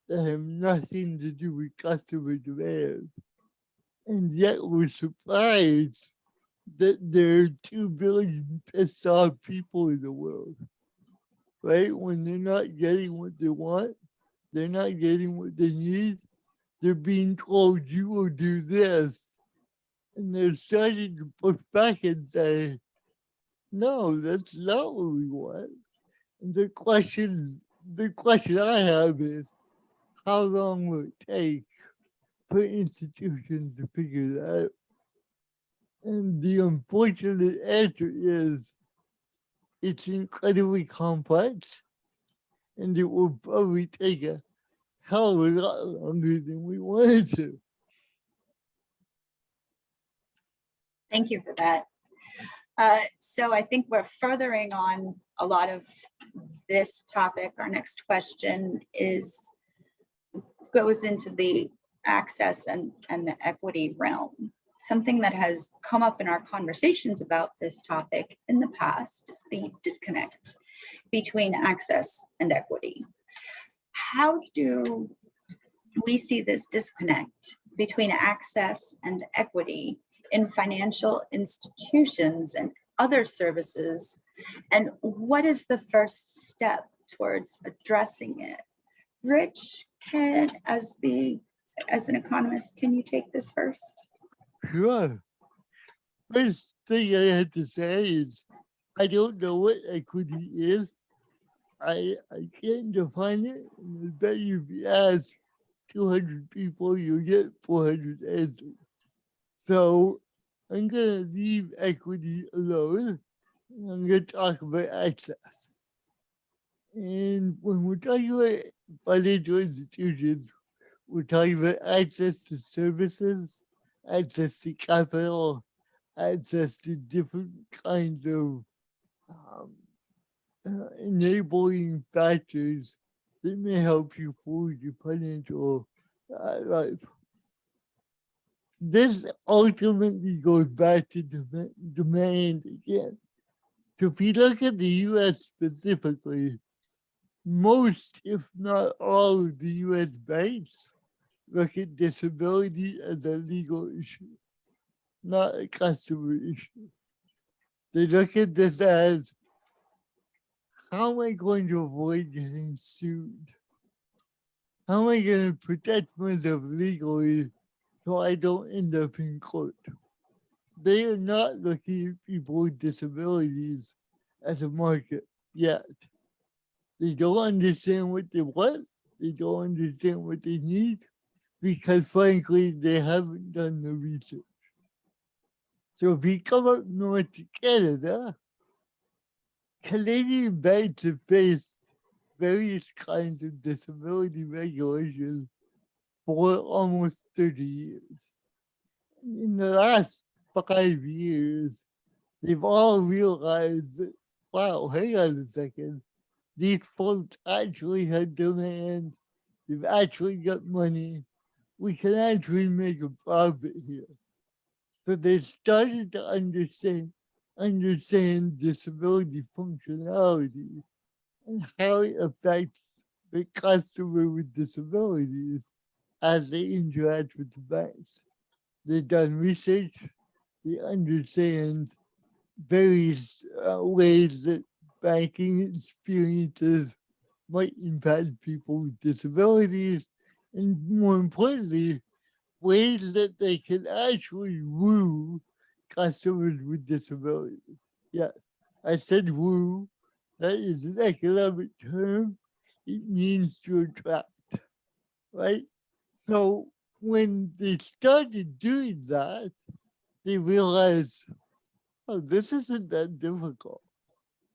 that have nothing to do with customer demand. And yet we're surprised that there are 2 billion pissed off people in the world, right? When they're not getting what they want, they're not getting what they need, they're being told you will do this. And they're starting to push back and say, no, that's not what we want. And the question I have is, how long will it take for institutions to figure that out? And the unfortunate answer is it's incredibly complex and it will probably take a hell of a lot longer than we wanted to. Thank you for that. So I think we're furthering on a lot of this topic. Our next question goes into the access and the equity realm. Something that has come up in our conversations about this topic in the past is the disconnect between access and equity. How do we see this disconnect between access and equity in financial institutions and other services? And what is the first step towards addressing it? Rich, as an economist, can you take this first? Sure. First thing I had to say is I don't know what equity is. I can't define it. And I bet you if you ask 200 people, you'll get 400 answers. So I'm going to leave equity alone. And I'm going to talk about access. And when we're talking about financial institutions, we're talking about access to services, access to capital, access to different kinds of enabling factors that may help you forward your financial life. This ultimately goes back to demand again. So if you look at the US specifically, most, if not all, of the US banks look at disability as a legal issue, not a customer issue. They look at this as, how am I going to avoid getting sued? How am I going to protect myself legally so I don't end up in court? They are not looking at people with disabilities as a market yet. They don't understand what they want. They don't understand what they need because, frankly, they haven't done the research. So if you come up north to Canada, Canadian banks have faced various kinds of disability regulations for almost 30 years. In the last 5 years, they've all realized that, wow, hang on a second, these folks actually had demand, they've actually got money, we can actually make a profit here. So they started to understand disability functionality and how it affects the customer with disabilities as they interact with the banks. They've done research, they understand various ways that banking experiences might impact people with disabilities, and more importantly, ways that they can actually woo customers with disabilities. Yeah, I said woo. That is an economic term. It means to attract, right? So when they started doing that, they realized, oh, this isn't that difficult.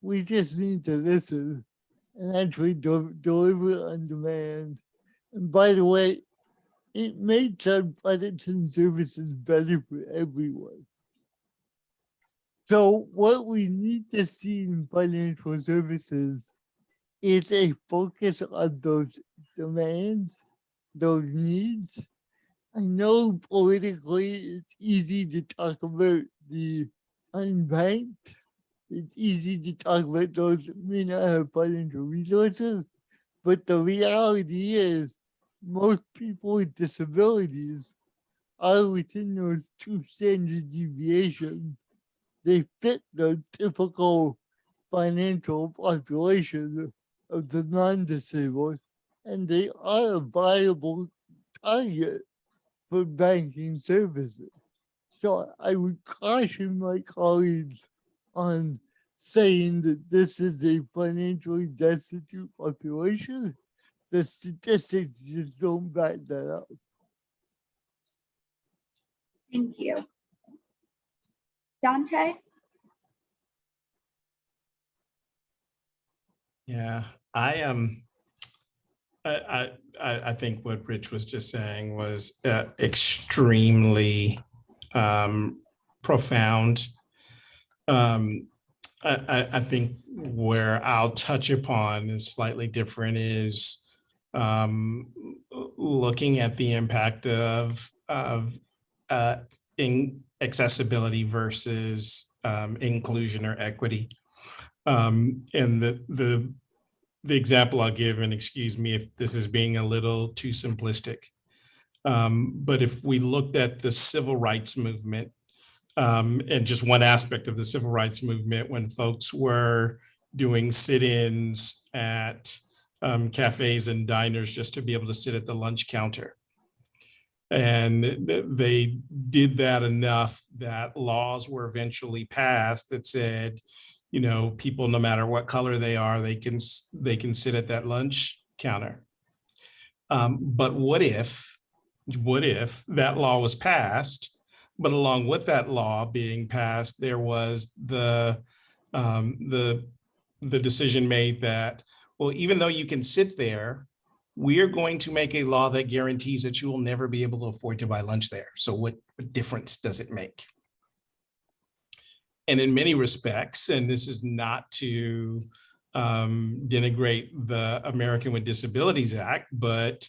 We just need to listen and actually deliver on demand. And by the way, it made some financial services better for everyone. So what we need to see in financial services is a focus on those demands, those needs. I know politically it's easy to talk about the unbanked. It's easy to talk about those that may not have financial resources, but the reality is most people with disabilities are within those two standard deviations. They fit the typical financial population of the non-disabled, and they are a viable target for banking services. So I would caution my colleagues on saying that this is a financially destitute population. The statistics just don't back that up. Thank you. Dante? Yeah, I am. I think what Rich was just saying was extremely profound. I think where I'll touch upon is slightly different is looking at the impact of accessibility versus inclusion or equity. And the example I'll give, and excuse me if this is being a little too simplistic, but if we looked at the civil rights movement, and just one aspect of the civil rights movement, when folks were doing sit-ins at cafes and diners just to be able to sit at the lunch counter. And they did that enough that laws were eventually passed that said people, no matter what color they are, they can sit at that lunch counter. But what if that law was passed, but along with that law being passed, there was the decision made that, well, even though you can sit there, we are going to make a law that guarantees that you will never be able to afford to buy lunch there. So what difference does it make? And in many respects, and this is not to denigrate the American with Disabilities Act, but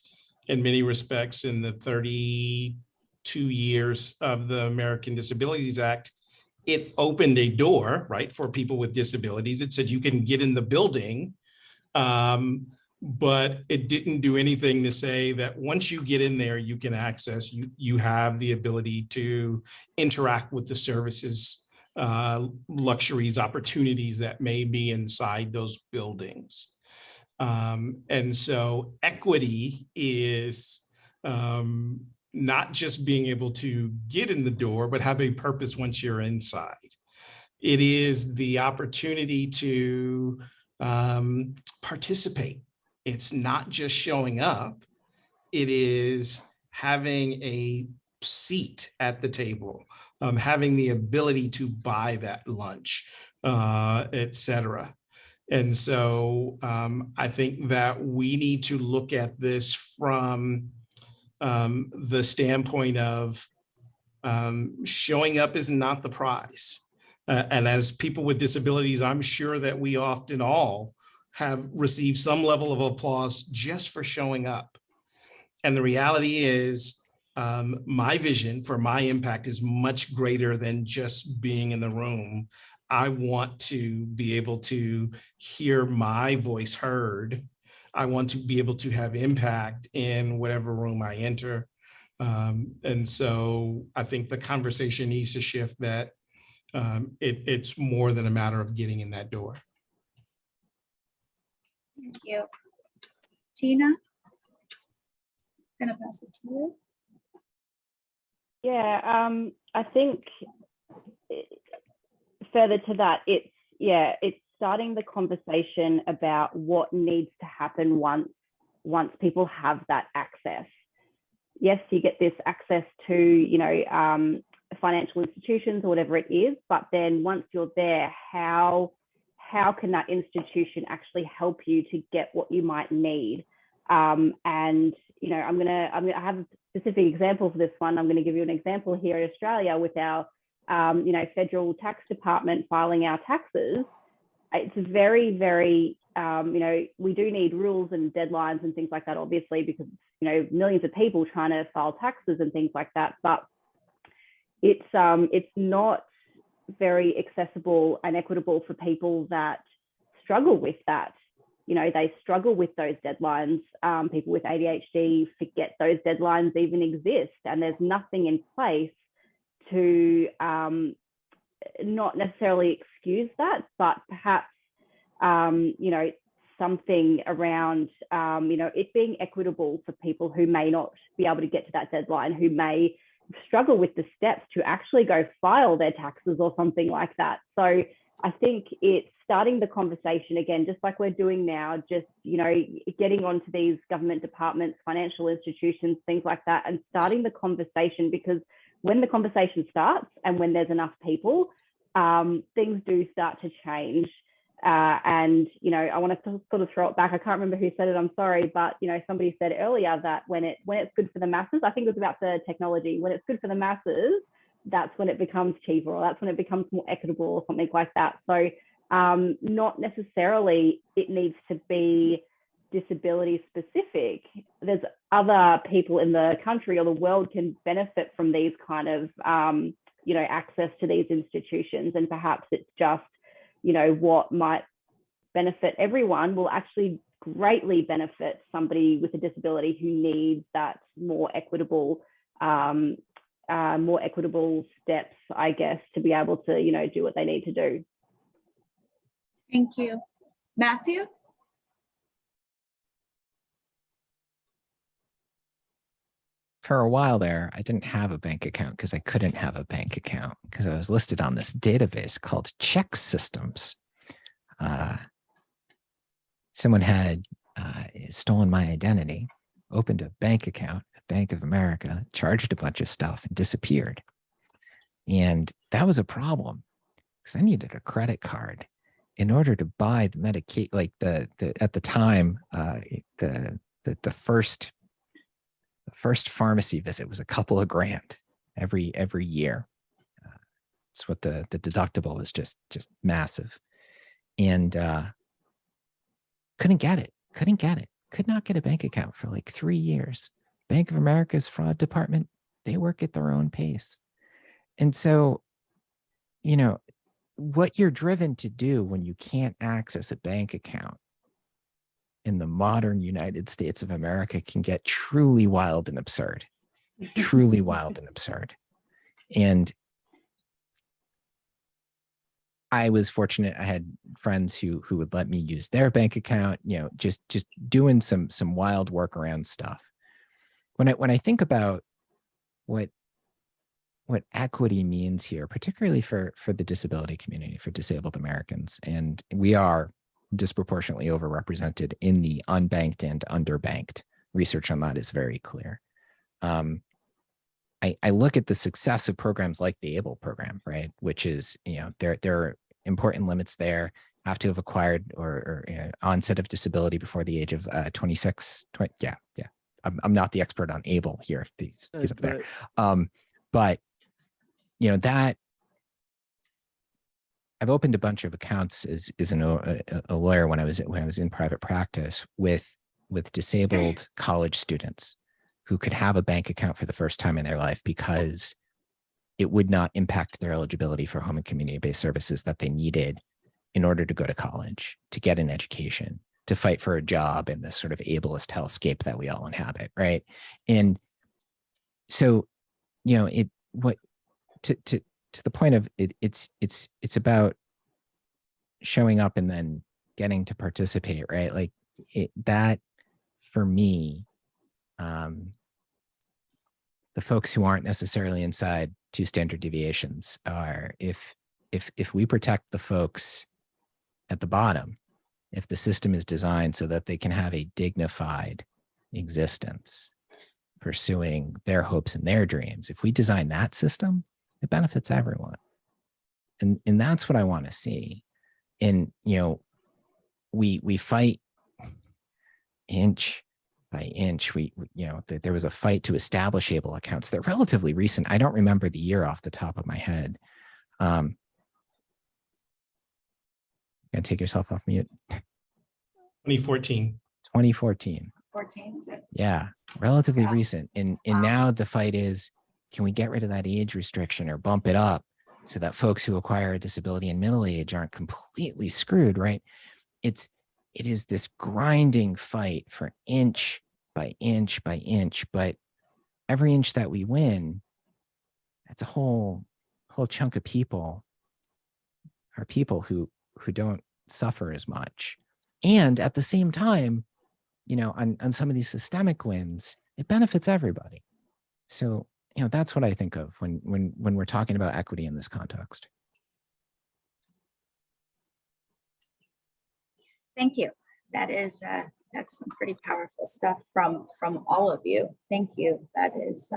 in many respects, in the 32 years of the American Disabilities Act, it opened a door, right, for people with disabilities. It said you can get in the building, but it didn't do anything to say that once you get in there, you can access, you have the ability to interact with the services, luxuries, opportunities that may be inside those buildings. And so equity is not just being able to get in the door, but have a purpose once you're inside. It is the opportunity to participate. It's not just showing up. It is having a seat at the table, having the ability to buy that lunch, et cetera. And so I think that we need to look at this from the standpoint of showing up is not the prize. And as people with disabilities, I'm sure that we often all have received some level of applause just for showing up. And the reality is my vision for my impact is much greater than just being in the room. I want to be able to hear my voice heard. I want to be able to have impact in whatever room I enter. And so I think the conversation needs to shift that it's more than a matter of getting in that door. Thank you. Tina? I'm gonna pass it to you. Yeah, I think further to that, it's starting the conversation about what needs to happen once people have that access. Yes, you get this access to, financial institutions or whatever it is, but then once you're there, how can that institution actually help you to get what you might need? And I have a specific example for this one. I'm going to give you an example here in Australia with our federal tax department filing our taxes. It's very, very, we do need rules and deadlines and things like that, obviously, because, millions of people trying to file taxes and things like that. But it's not very accessible and equitable for people that struggle with that. They struggle with those deadlines. People with ADHD forget those deadlines even exist, and there's nothing in place to not necessarily excuse that, but perhaps, something around, it being equitable for people who may not be able to get to that deadline, who may struggle with the steps to actually go file their taxes or something like that. So I think it's starting the conversation again, just like we're doing now, just, getting onto these government departments, financial institutions, things like that, and starting the conversation, because when the conversation starts and when there's enough people, things do start to change. And, I want to sort of throw it back. I can't remember who said it, I'm sorry, but, somebody said earlier that when it's good for the masses, I think it was about the technology, when it's good for the masses, that's when it becomes cheaper, or that's when it becomes more equitable or something like that. So not necessarily it needs to be disability specific. There's other people in the country or the world can benefit from these kind of, access to these institutions. And perhaps it's just, what might benefit everyone will actually greatly benefit somebody with a disability who needs that more equitable steps, I guess, to be able to, do what they need to do. Thank you. Matthew? For a while there, I didn't have a bank account because I couldn't have a bank account because I was listed on this database called Check Systems. Someone had stolen my identity, opened a bank account at Bank of America, charged a bunch of stuff, and disappeared. And that was a problem because I needed a credit card in order to buy the Medicaid. Like the at the time, the first pharmacy visit was a couple of grand every year. It's what the deductible was, just massive, and couldn't get it. Could not get a bank account for like 3 years. Bank of America's fraud department, they work at their own pace. And so, you know, what you're driven to do when you can't access a bank account in the modern United States of America can get truly wild and absurd. Truly wild and absurd. And I was fortunate. I had friends who would let me use their bank account, you know, just doing some wild workaround stuff. When I think about what equity means here, particularly for the disability community, for disabled Americans, and we are disproportionately overrepresented in the unbanked and underbanked. Research on that is very clear. I look at the success of programs like the ABLE program, right? Which is, you know, there are important limits there. Have to have acquired or onset of disability before the age of 26. Yeah. I'm not the expert on ABLE here. He's up there. But you know, that I've opened a bunch of accounts as a lawyer when I was in private practice with disabled college students who could have a bank account for the first time in their life because it would not impact their eligibility for home and community-based services that they needed in order to go to college, to get an education, to fight for a job in this sort of ableist hellscape that we all inhabit, right? And so, you know, to the point of it's about showing up and then getting to participate, right? Like that for me, the folks who aren't necessarily inside 2 standard deviations are, if we protect the folks at the bottom, if the system is designed so that they can have a dignified existence, pursuing their hopes and their dreams, if we design that system, it benefits everyone. And that's what I want to see. And, you know, we fight inch by inch. We you know, there was a fight to establish ABLE accounts. They're relatively recent. I don't remember the year off the top of my head. Gonna take yourself off mute. 2014. 14, is it? Yeah, relatively Yeah. recent. And now the fight is, can we get rid of that age restriction or bump it up so that folks who acquire a disability in middle age aren't completely screwed, right? It is this grinding fight for inch by inch by inch, but every inch that we win, that's a whole chunk of people are people who don't suffer as much. And at the same time, you know, on some of these systemic wins, it benefits everybody. So, you know, that's what I think of when we're talking about equity in this context. Thank you. That is that's some pretty powerful stuff from all of you. Thank you. That is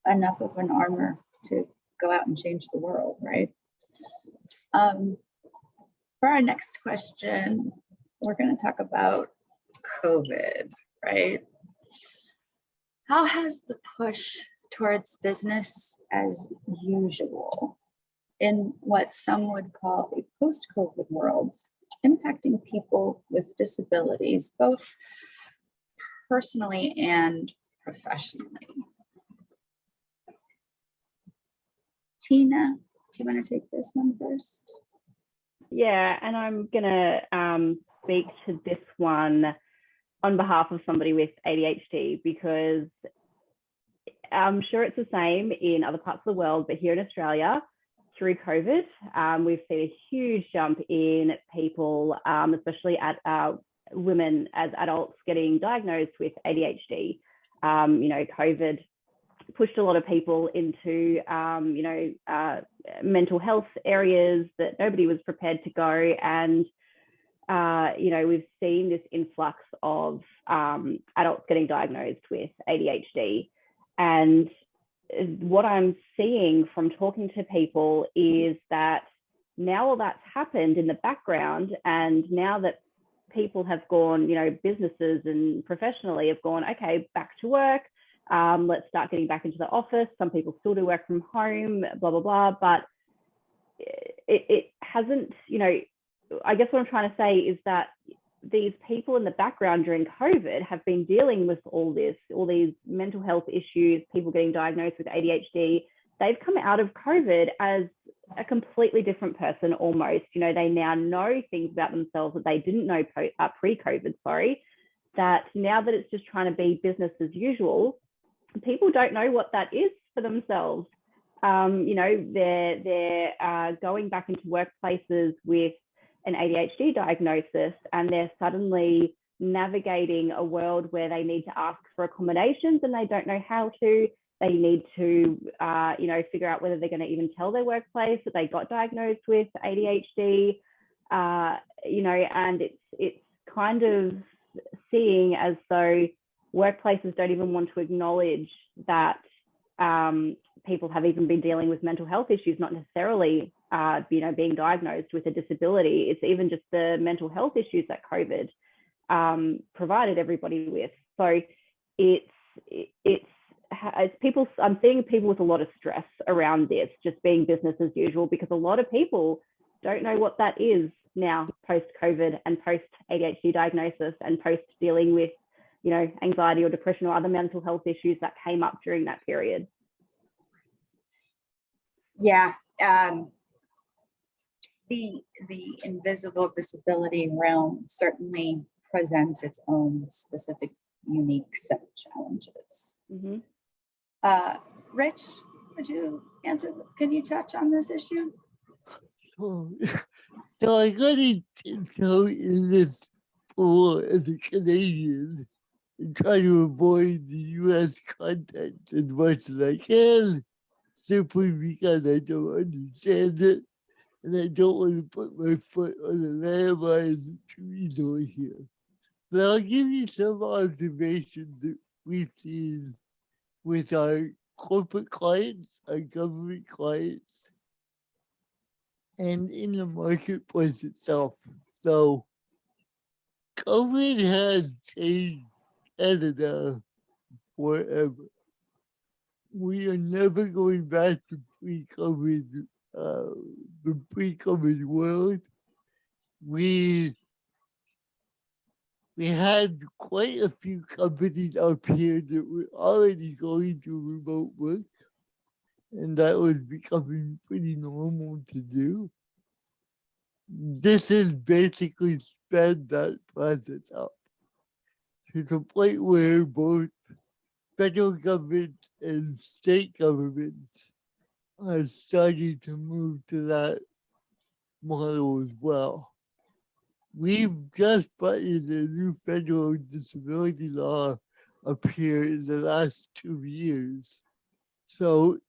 enough of an armor to go out and change the world, right? For our next question, we're going to talk about COVID, right? How has the push towards business as usual in what some would call a post-COVID world impacting people with disabilities, both personally and professionally? Tina, do you want to take this one first? Yeah, and I'm gonna speak to this one on behalf of somebody with ADHD, because I'm sure it's the same in other parts of the world, but here in Australia, through COVID, we've seen a huge jump in people, especially at women as adults, getting diagnosed with ADHD. You know, COVID pushed a lot of people into, mental health areas that nobody was prepared to go. And, we've seen this influx of adults getting diagnosed with ADHD. And what I'm seeing from talking to people is that now all that's happened in the background, and now that people have gone, businesses and professionally have gone, okay, back to work, let's start getting back into the office. Some people still do work from home, blah, blah, blah. But it hasn't, I guess what I'm trying to say is that these people in the background during COVID have been dealing with all these mental health issues, people getting diagnosed with ADHD. They've come out of COVID as a completely different person almost. They now know things about themselves that they didn't know pre-COVID, that now that it's just trying to be business as usual, people don't know what that is for themselves. They're going back into workplaces with an ADHD diagnosis, and they're suddenly navigating a world where they need to ask for accommodations and they don't know how to. They need to, figure out whether they're going to even tell their workplace that they got diagnosed with ADHD, and it's kind of seeing as though workplaces don't even want to acknowledge that people have even been dealing with mental health issues, not necessarily, being diagnosed with a disability. It's even just the mental health issues that COVID provided everybody with. So it's people. I'm seeing people with a lot of stress around this, just being business as usual, because a lot of people don't know what that is now post-COVID and post-ADHD diagnosis and post dealing with, anxiety or depression or other mental health issues that came up during that period. Yeah. The invisible disability realm certainly presents its own specific, unique set of challenges. Mm-hmm. Rich, would you answer? Can you touch on this issue? So I got into in this pool as a Canadian and try to avoid the US content as much as I can, simply because I don't understand it and I don't want to put my foot on the landmine too easily here. But I'll give you some observations that we've seen with our corporate clients, our government clients, and in the marketplace itself. So COVID has changed Canada forever. We are never going back to pre-COVID, the pre-COVID world. We had quite a few companies up here that were already going to remote work, and that was becoming pretty normal to do. This has basically sped that process up to the point where both federal governments and state governments are starting to move to that model as well. We've just put in a new federal disability law up here in the last 2 years. So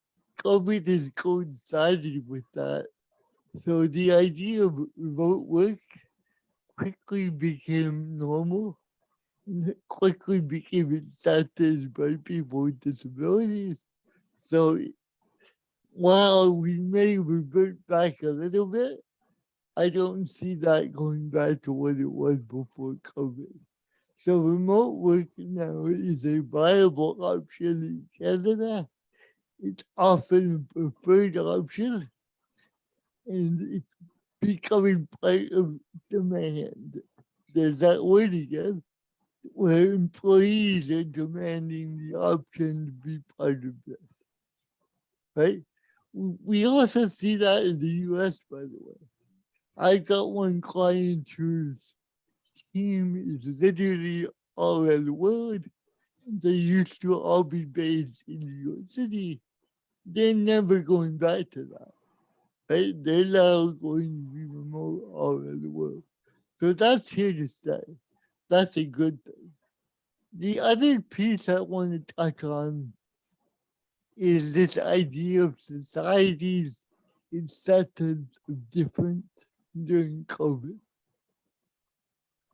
COVID has coincided with that. So the idea of remote work quickly became normal, and it quickly became accepted by people with disabilities. So while we may revert back a little bit, I don't see that going back to what it was before COVID. So remote work now is a viable option in Canada. It's often a preferred option, and it's becoming part of demand. There's that word again, where employees are demanding the option to be part of this, right? We also see that in the US, by the way. I got one client whose team is literally all around the world. They used to all be based in New York City. They're never going back to that, right? They're now going to be remote all around the world. So that's here to stay. That's a good thing. The other piece I want to touch on is this idea of societies acceptance of different during COVID.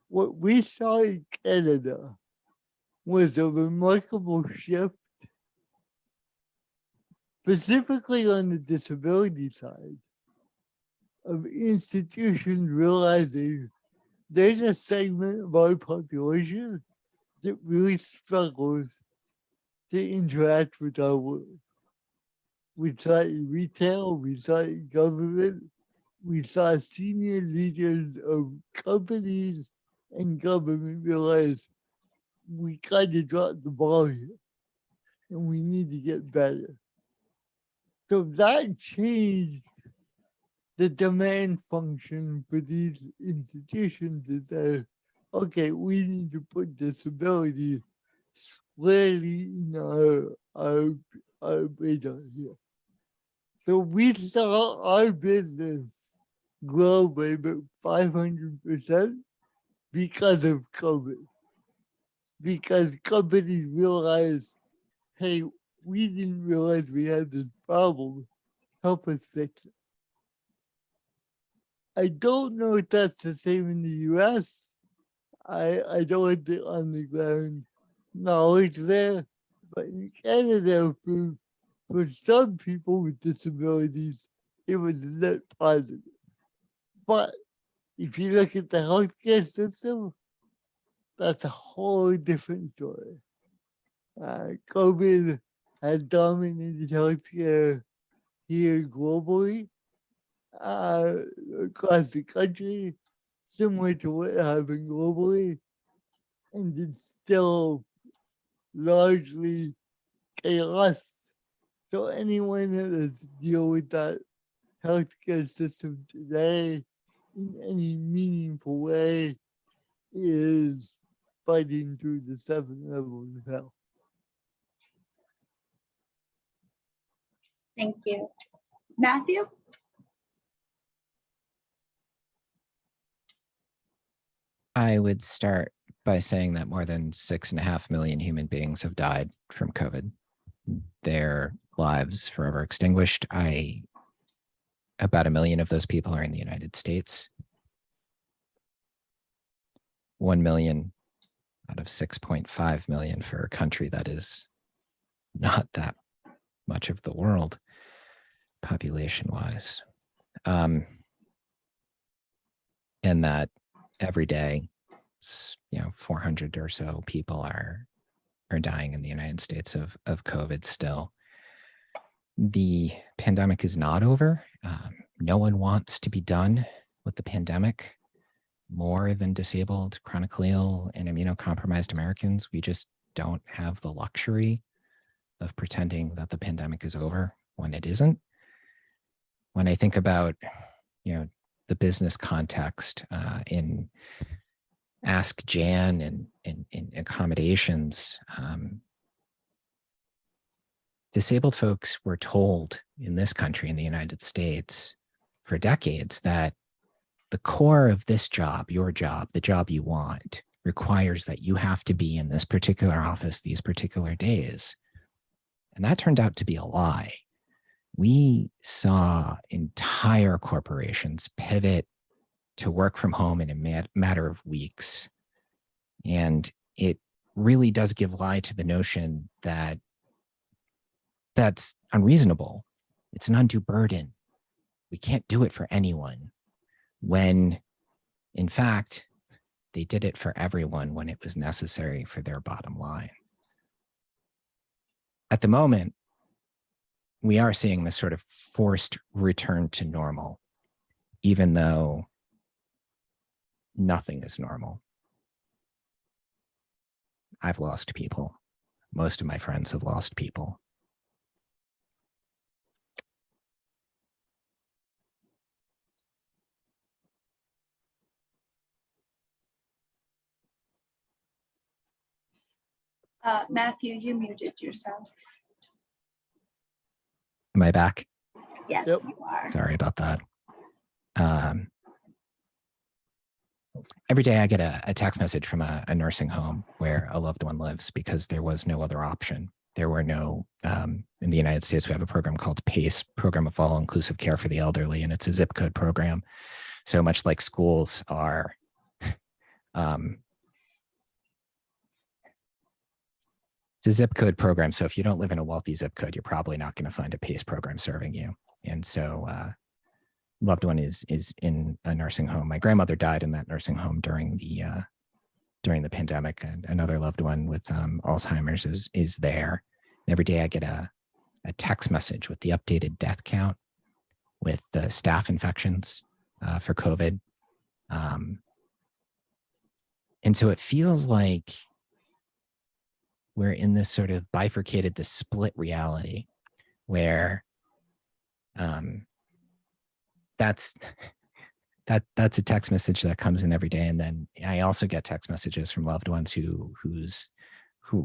What we saw in Canada was a remarkable shift, specifically on the disability side, of institutions realizing there's a segment of our population that really struggles to interact with our world. We saw it in retail, we saw it in government, we saw senior leaders of companies and government realize we kind of dropped the ball here and we need to get better. So that changed the demand function for these institutions is that, okay, we need to put disability squarely in our radar here. So we saw our business grow by about 500% because of COVID. Because companies realized, hey, we didn't realize we had this problem. Help us fix it. I don't know if that's the same in the US. I don't have the on the ground knowledge there, but in Canada, for some people with disabilities, it was net positive. But if you look at the healthcare system, that's a whole different story. COVID has dominated healthcare here globally, across the country, similar to what happened globally, and it's still largely chaos. So anyone that has to deal with that healthcare system today in any meaningful way is fighting through the 7 levels of hell. Thank you. Matthew? I would start by saying that more than 6.5 million human beings have died from COVID. Their lives forever extinguished. About 1 million of those people are in the United States. 1 million out of 6.5 million for a country that is not that much of the world population-wise. And that every day, 400 or so people are dying in the United States of COVID still. The pandemic is not over. No one wants to be done with the pandemic more than disabled, chronically ill, and immunocompromised Americans. We just don't have the luxury of pretending that the pandemic is over when it isn't. When I think about, the business context in Ask Jan and in accommodations, disabled folks were told in this country, in the United States, for decades that the core of this job, your job, the job you want, requires that you have to be in this particular office these particular days. And that turned out to be a lie. We saw entire corporations pivot to work from home in a matter of weeks. And it really does give lie to the notion that that's unreasonable. It's an undue burden. We can't do it for anyone, when in fact, they did it for everyone when it was necessary for their bottom line. At the moment, we are seeing this sort of forced return to normal, even though nothing is normal. I've lost people. Most of my friends have lost people. Matthew, you muted yourself. Am I back? Yes, Yep. you are. Sorry about that. Every day I get a text message from a nursing home where a loved one lives because there was no other option. There were no, in the United States, we have a program called PACE, Program of All Inclusive Care for the Elderly, and it's a zip code program. So much like schools are, it's a zip code program. So if you don't live in a wealthy zip code, you're probably not going to find a PACE program serving you. And so loved one is in a nursing home. My grandmother died in that nursing home during the pandemic. And another loved one with Alzheimer's is there. And every day I get a text message with the updated death count, with the staph infections for COVID. And so it feels like we're in this sort of bifurcated, this split reality where that's a text message that comes in every day. And then I also get text messages from loved ones who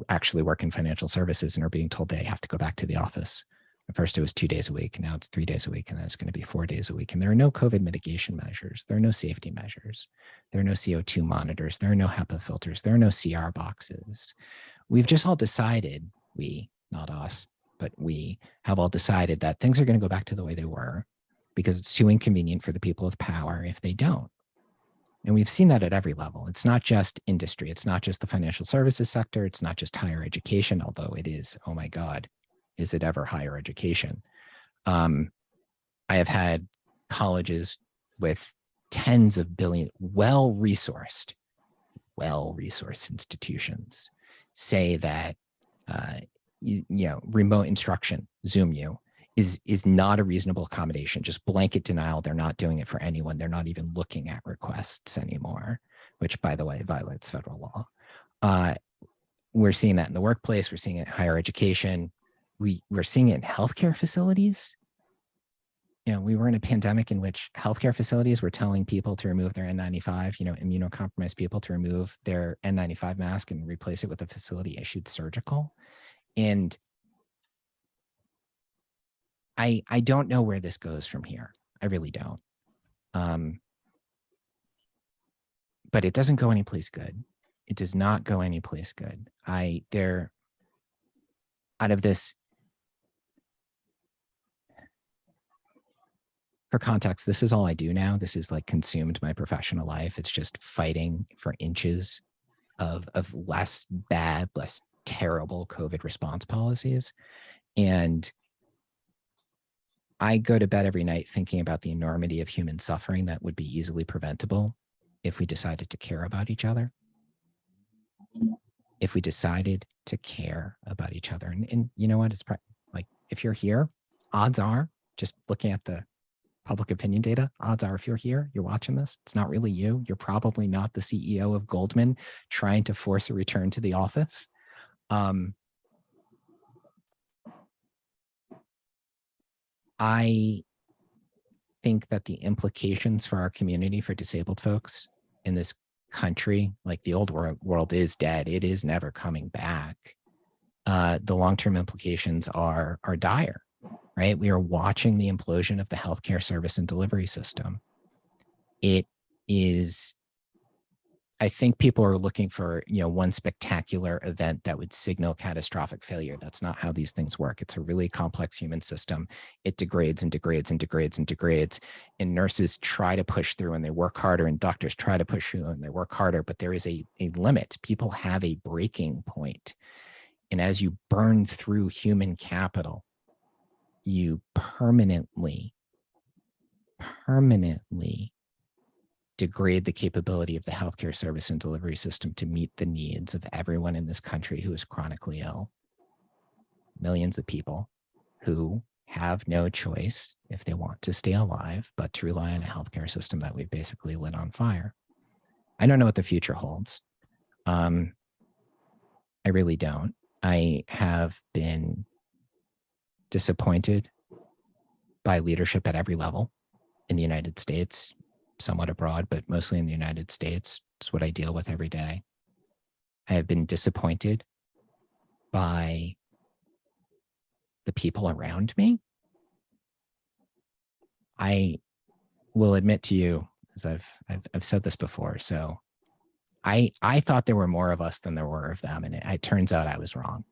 actually work in financial services and are being told they have to go back to the office. At first it was 2 days a week, and now it's 3 days a week, and then it's going to be 4 days a week. And there are no COVID mitigation measures. There are no safety measures. There are no CO2 monitors. There are no HEPA filters. There are no CR boxes. We've just all decided, we, not us, but we have all decided that things are going to go back to the way they were because it's too inconvenient for the people with power if they don't. And we've seen that at every level. It's not just industry. It's not just the financial services sector. It's not just higher education, although it is, oh my God, is it ever higher education? I have had colleges with tens of billion, well-resourced institutions say that, remote instruction, Zoom is not a reasonable accommodation, just blanket denial. They're not doing it for anyone. They're not even looking at requests anymore, which, by the way, violates federal law. We're seeing that in the workplace. We're seeing it in higher education. We're seeing it in healthcare facilities. We were in a pandemic in which healthcare facilities were telling people to remove their N95, immunocompromised people to remove their N95 mask and replace it with a facility-issued surgical. And I don't know where this goes from here. I really don't. But it doesn't go anyplace good. It does not go anyplace good. Out of this, for context, this is all I do now. This is like consumed my professional life. It's just fighting for inches of less bad, less terrible COVID response policies. And I go to bed every night thinking about the enormity of human suffering that would be easily preventable if we decided to care about each other. If we decided to care about each other. And you know what? It's like, if you're here, odds are, just looking at the public opinion data, odds are if you're here, you're watching this, it's not really you. You're probably not the CEO of Goldman trying to force a return to the office. I think that the implications for our community, for disabled folks in this country, like the old world is dead. It is never coming back. The long-term implications are dire. Right? We are watching the implosion of the healthcare service and delivery system. It is, I think people are looking for, one spectacular event that would signal catastrophic failure. That's not how these things work. It's a really complex human system. It degrades and degrades and degrades and degrades. And nurses try to push through and they work harder, and doctors try to push through and they work harder, but there is a limit. People have a breaking point. And as you burn through human capital, you permanently degrade the capability of the healthcare service and delivery system to meet the needs of everyone in this country who is chronically ill. Millions of people who have no choice, if they want to stay alive, but to rely on a healthcare system that we've basically lit on fire. I don't know what the future holds. I really don't. I have been disappointed by leadership at every level in the United States, somewhat abroad, but mostly in the United States. It's what I deal with every day. I have been disappointed by the people around me. I will admit to you, as I've said this before, so I thought there were more of us than there were of them, and it turns out I was wrong.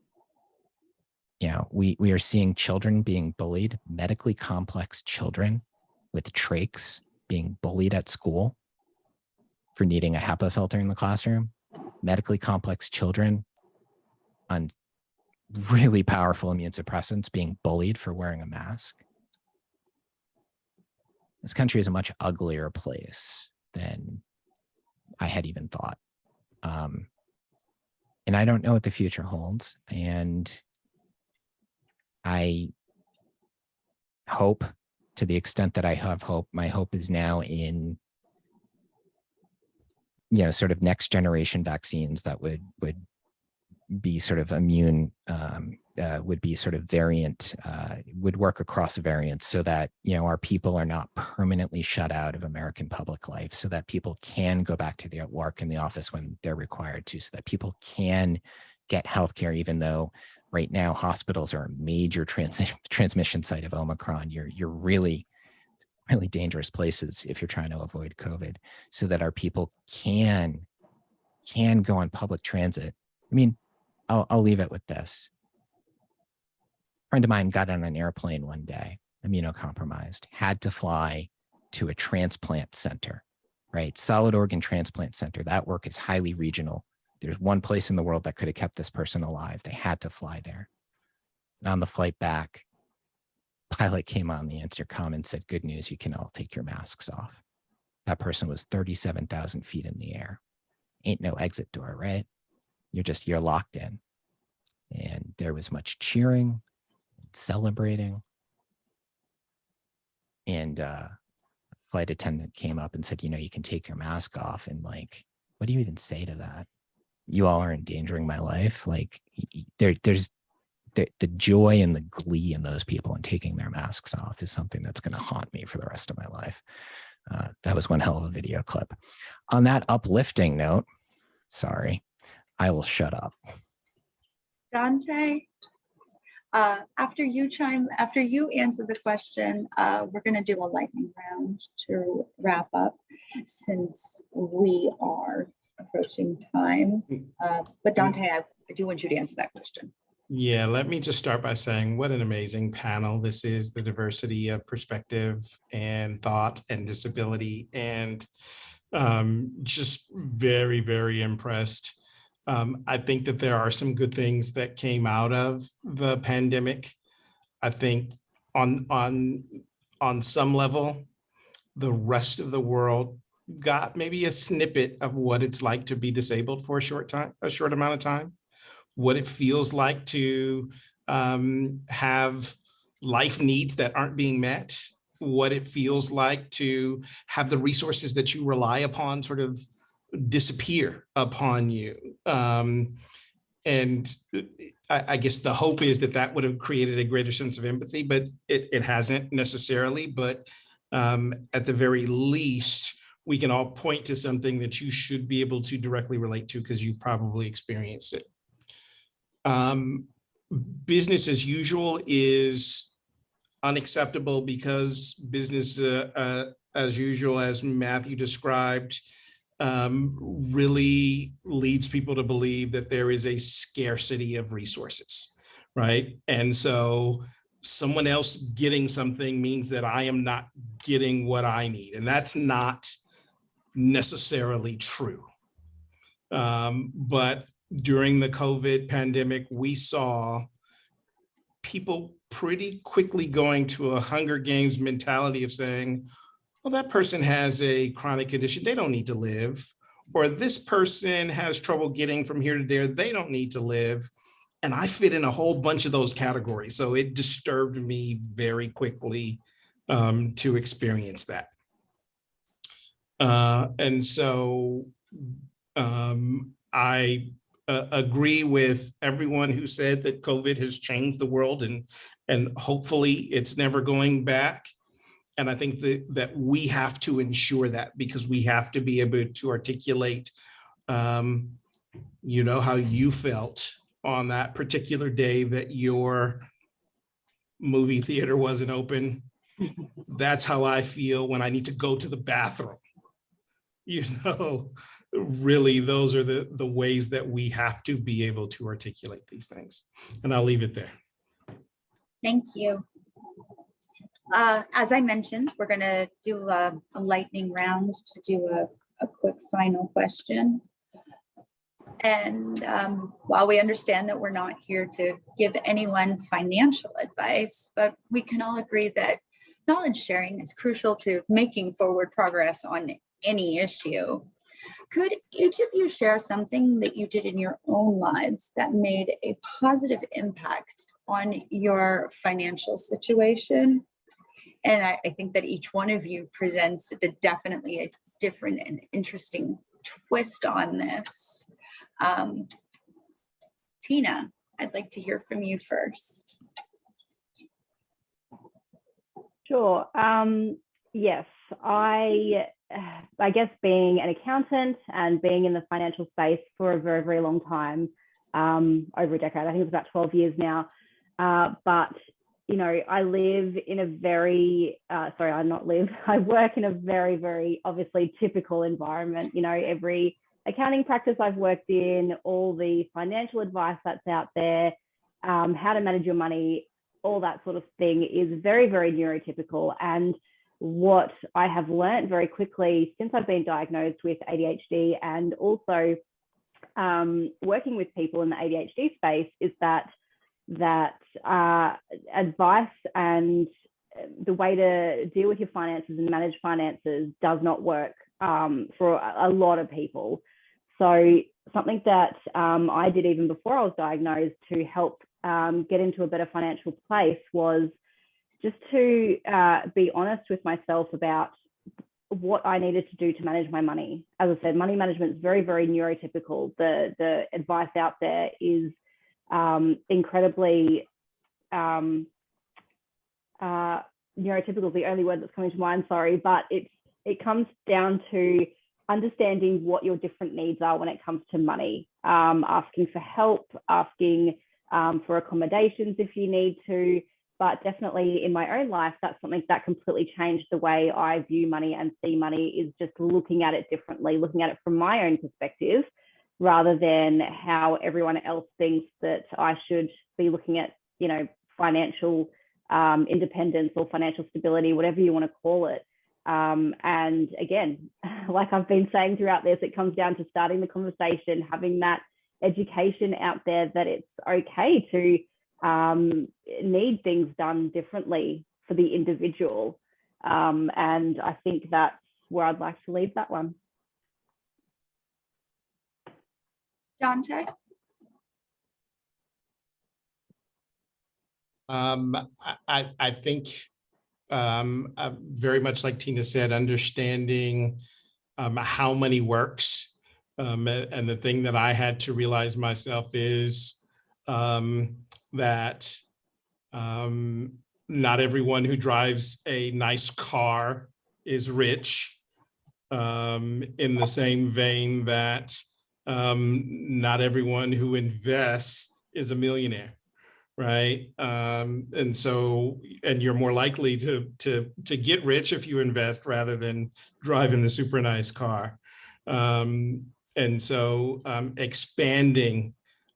You know, we are seeing children being bullied, medically complex children with trachs being bullied at school for needing a HEPA filter in the classroom, medically complex children on really powerful immune suppressants being bullied for wearing a mask. This country is a much uglier place than I had even thought. And I don't know what the future holds. And I hope, to the extent that I have hope, my hope is now in, you know, sort of next generation vaccines that would be sort of immune, would be sort of variant, would work across variants, so that, you know, our people are not permanently shut out of American public life, so that people can go back to their work in the office when they're required to, so that people can get healthcare, even though right now hospitals are a major transmission site of Omicron. You're really dangerous places if you're trying to avoid COVID, so that our people can go on public transit. I mean, I'll leave it with this. A friend of mine got on an airplane one day, immunocompromised, had to fly to a transplant center, right? Solid organ transplant center. That work is highly regional. There's one place in the world that could have kept this person alive. They had to fly there. And on the flight back, pilot came on the intercom and said, "Good news, you can all take your masks off." That person was 37,000 feet in the air. Ain't no exit door, right? You're locked in. And there was much cheering, and celebrating. And flight attendant came up and said, "You know, you can take your mask off." And like, what do you even say to that? You all are endangering my life. Like, there's the joy and the glee in those people and taking their masks off is something that's going to haunt me for the rest of my life. That was one hell of a video clip. On that uplifting note, sorry, I will shut up. Dante, after you answer the question, we're going to do a lightning round to wrap up, since we are approaching time. But Dante, I do want you to answer that question. Yeah, let me just start by saying what an amazing panel this is, the diversity of perspective and thought and disability, and just very, very impressed. I think that there are some good things that came out of the pandemic. I think on some level, the rest of the world got maybe a snippet of what it's like to be disabled for a short amount of time, what it feels like to have life needs that aren't being met, what it feels like to have the resources that you rely upon sort of disappear upon you. And I guess the hope is that would have created a greater sense of empathy, but it hasn't necessarily. But at the very least, we can all point to something that you should be able to directly relate to because you've probably experienced it. Business as usual is unacceptable because business as usual, as Matthew described, really leads people to believe that there is a scarcity of resources, right? And so someone else getting something means that I am not getting what I need. And that's not necessarily true. But during the COVID pandemic, we saw people pretty quickly going to a Hunger Games mentality of saying, well, that person has a chronic condition, they don't need to live. Or this person has trouble getting from here to there, they don't need to live. And I fit in a whole bunch of those categories. So it disturbed me very quickly to experience that. And so I agree with everyone who said that COVID has changed the world, and hopefully it's never going back. And I think that we have to ensure that, because we have to be able to articulate, you know, how you felt on that particular day that your movie theater wasn't open. That's how I feel when I need to go to the bathroom. You know, really, those are the ways that we have to be able to articulate these things. And I'll leave it there. Thank you. As I mentioned, we're going to do a lightning round to do a quick final question. And while we understand that we're not here to give anyone financial advice, but we can all agree that knowledge sharing is crucial to making forward progress on any issue. Could each of you share something that you did in your own lives that made a positive impact on your financial situation? And I think that each one of you presents definitely a different and interesting twist on this. Tina, I'd like to hear from you first. Sure. Yes, I guess being an accountant and being in the financial space for a very, very long time, over a decade, I think it's about 12 years now. But, you know, I live in a very, I work in a very, very obviously typical environment. You know, every accounting practice I've worked in, all the financial advice that's out there, how to manage your money, all that sort of thing is very, very neurotypical. And what I have learned very quickly since I've been diagnosed with ADHD and also working with people in the ADHD space is that advice and the way to deal with your finances and manage finances does not work for a lot of people. So something that I did even before I was diagnosed to help get into a better financial place was just to be honest with myself about what I needed to do to manage my money. As I said, money management is very, very neurotypical. The advice out there is incredibly neurotypical is the only word that's coming to mind, sorry, but it comes down to understanding what your different needs are when it comes to money, asking for help, asking for accommodations if you need to. But definitely in my own life, that's something that completely changed the way I view money and see money, is just looking at it differently, looking at it from my own perspective, rather than how everyone else thinks that I should be looking at, you know, financial independence or financial stability, whatever you want to call it. And again, like I've been saying throughout this, it comes down to starting the conversation, having that education out there that it's okay to need things done differently for the individual. And I think that's where I'd like to leave that one. Dante? I think very much like Tina said, understanding how money works. And the thing that I had to realize myself is that not everyone who drives a nice car is rich, in the same vein that not everyone who invests is a millionaire, right? And you're more likely to get rich if you invest rather than driving the super nice car. And so expanding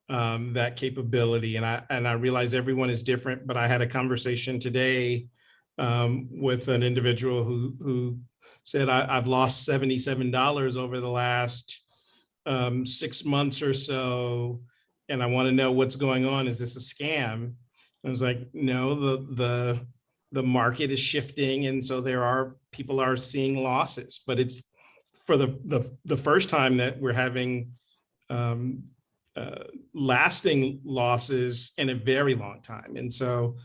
that capability. And I realize everyone is different, but I had a conversation today with an individual who said, I've lost $77 over the last 6 months or so, and I want to know what's going on. Is this a scam? I was like, no, the market is shifting, and so people are seeing losses, but it's for the first time that we're having lasting losses in a very long time. And so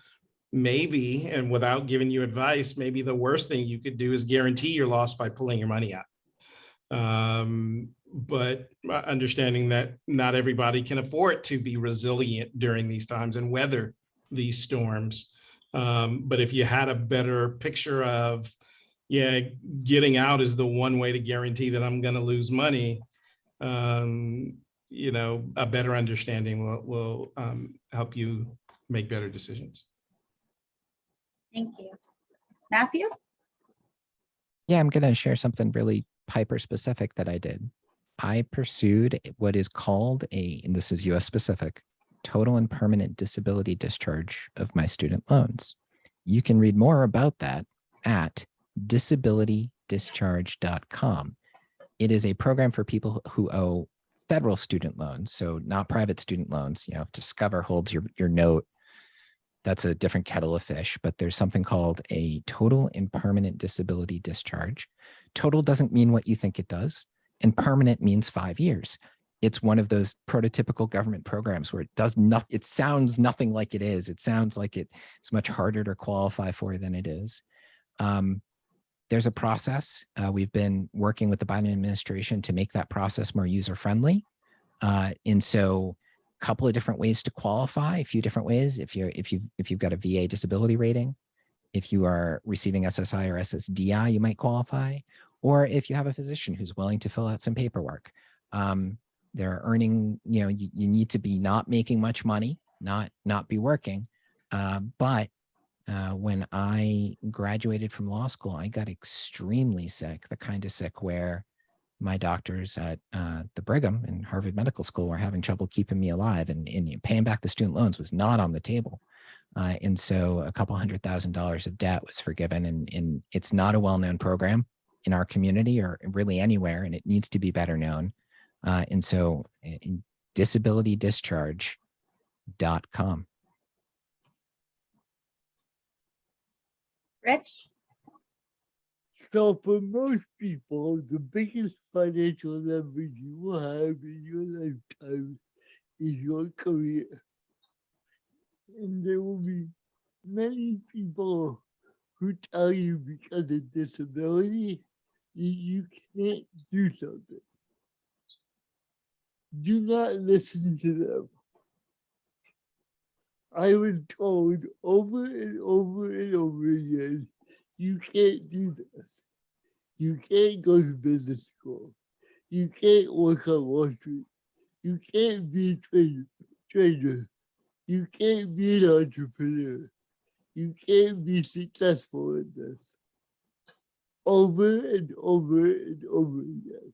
maybe, and without giving you advice, maybe the worst thing you could do is guarantee your loss by pulling your money out. But understanding that not everybody can afford to be resilient during these times and weather these storms. But if you had a better picture of, yeah, getting out is the one way to guarantee that I'm going to lose money, you know, a better understanding will help you make better decisions. Thank you. Matthew? Yeah, I'm going to share something really hyper specific that I did. I pursued what is called and this is US specific, total and permanent disability discharge of my student loans. You can read more about that at disabilitydischarge.com. It is a program for people who owe federal student loans, so not private student loans. You know, if Discover holds your note, that's a different kettle of fish, but there's something called a total and permanent disability discharge. Total doesn't mean what you think it does, and permanent means 5 years. It's one of those prototypical government programs where it sounds nothing like it is. It sounds like it's much harder to qualify for than it is. There's a process. We've been working with the Biden administration to make that process more user-friendly. And so a couple of different ways to qualify, a few different ways. If you've got a VA disability rating, if you are receiving SSI or SSDI, you might qualify. Or if you have a physician who's willing to fill out some paperwork. They're earning, you need to be not making much money, not be working. But when I graduated from law school, I got extremely sick, the kind of sick where my doctors at the Brigham and Harvard Medical School were having trouble keeping me alive, and paying back the student loans was not on the table. And so a couple $100,000 of debt was forgiven, and it's not a well-known program in our community or really anywhere, and it needs to be better known. And so disabilitydischarge.com. Rich? So for most people, the biggest financial leverage you will have in your lifetime is your career. And there will be many people who tell you because of disability, you can't do something. Do not listen to them. I was told over and over and over again, you can't do this. You can't go to business school. You can't work on Wall Street. You can't be a trader. You can't be an entrepreneur. You can't be successful in this. Over and over and over again.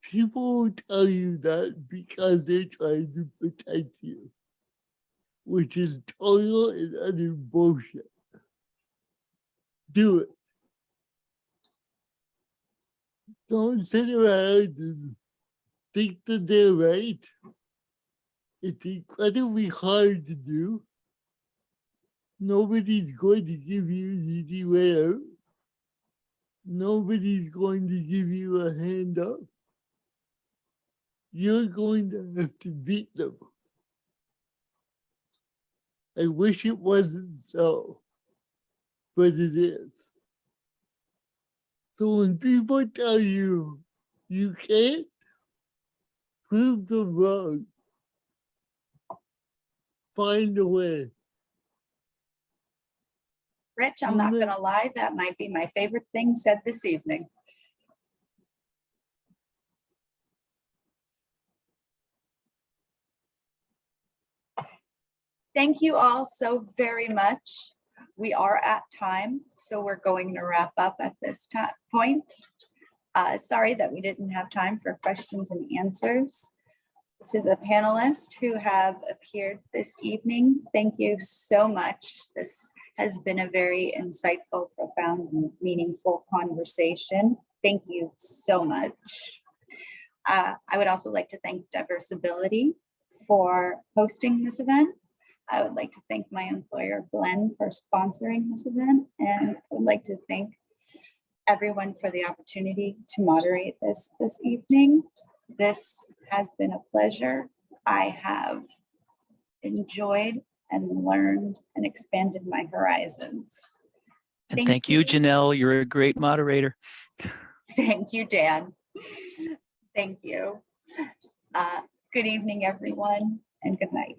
People will tell you that because they're trying to protect you, which is total and utter bullshit. Do it. Don't sit around and think that they're right. It's incredibly hard to do. Nobody's going to give you an easy way out. Nobody's going to give you a hand up. You're going to have to beat them. I wish it wasn't so, but it is. So when people tell you you can't, prove them wrong. Find a way. Rich, I'm not gonna lie, that might be my favorite thing said this evening. Thank you all so very much. We are at time, so we're going to wrap up at this point. Sorry that we didn't have time for questions and answers. To the panelists who have appeared this evening, thank you so much. This has been a very insightful, profound, and meaningful conversation. Thank you so much. I would also like to thank Diversability for hosting this event. I would like to thank my employer, Glenn, for sponsoring this event. And I would like to thank everyone for the opportunity to moderate this evening. This has been a pleasure. I have enjoyed and learned and expanded my horizons. And thank you, Janelle. You're a great moderator. Thank you, Dan. Thank you. Good evening, everyone, and good night.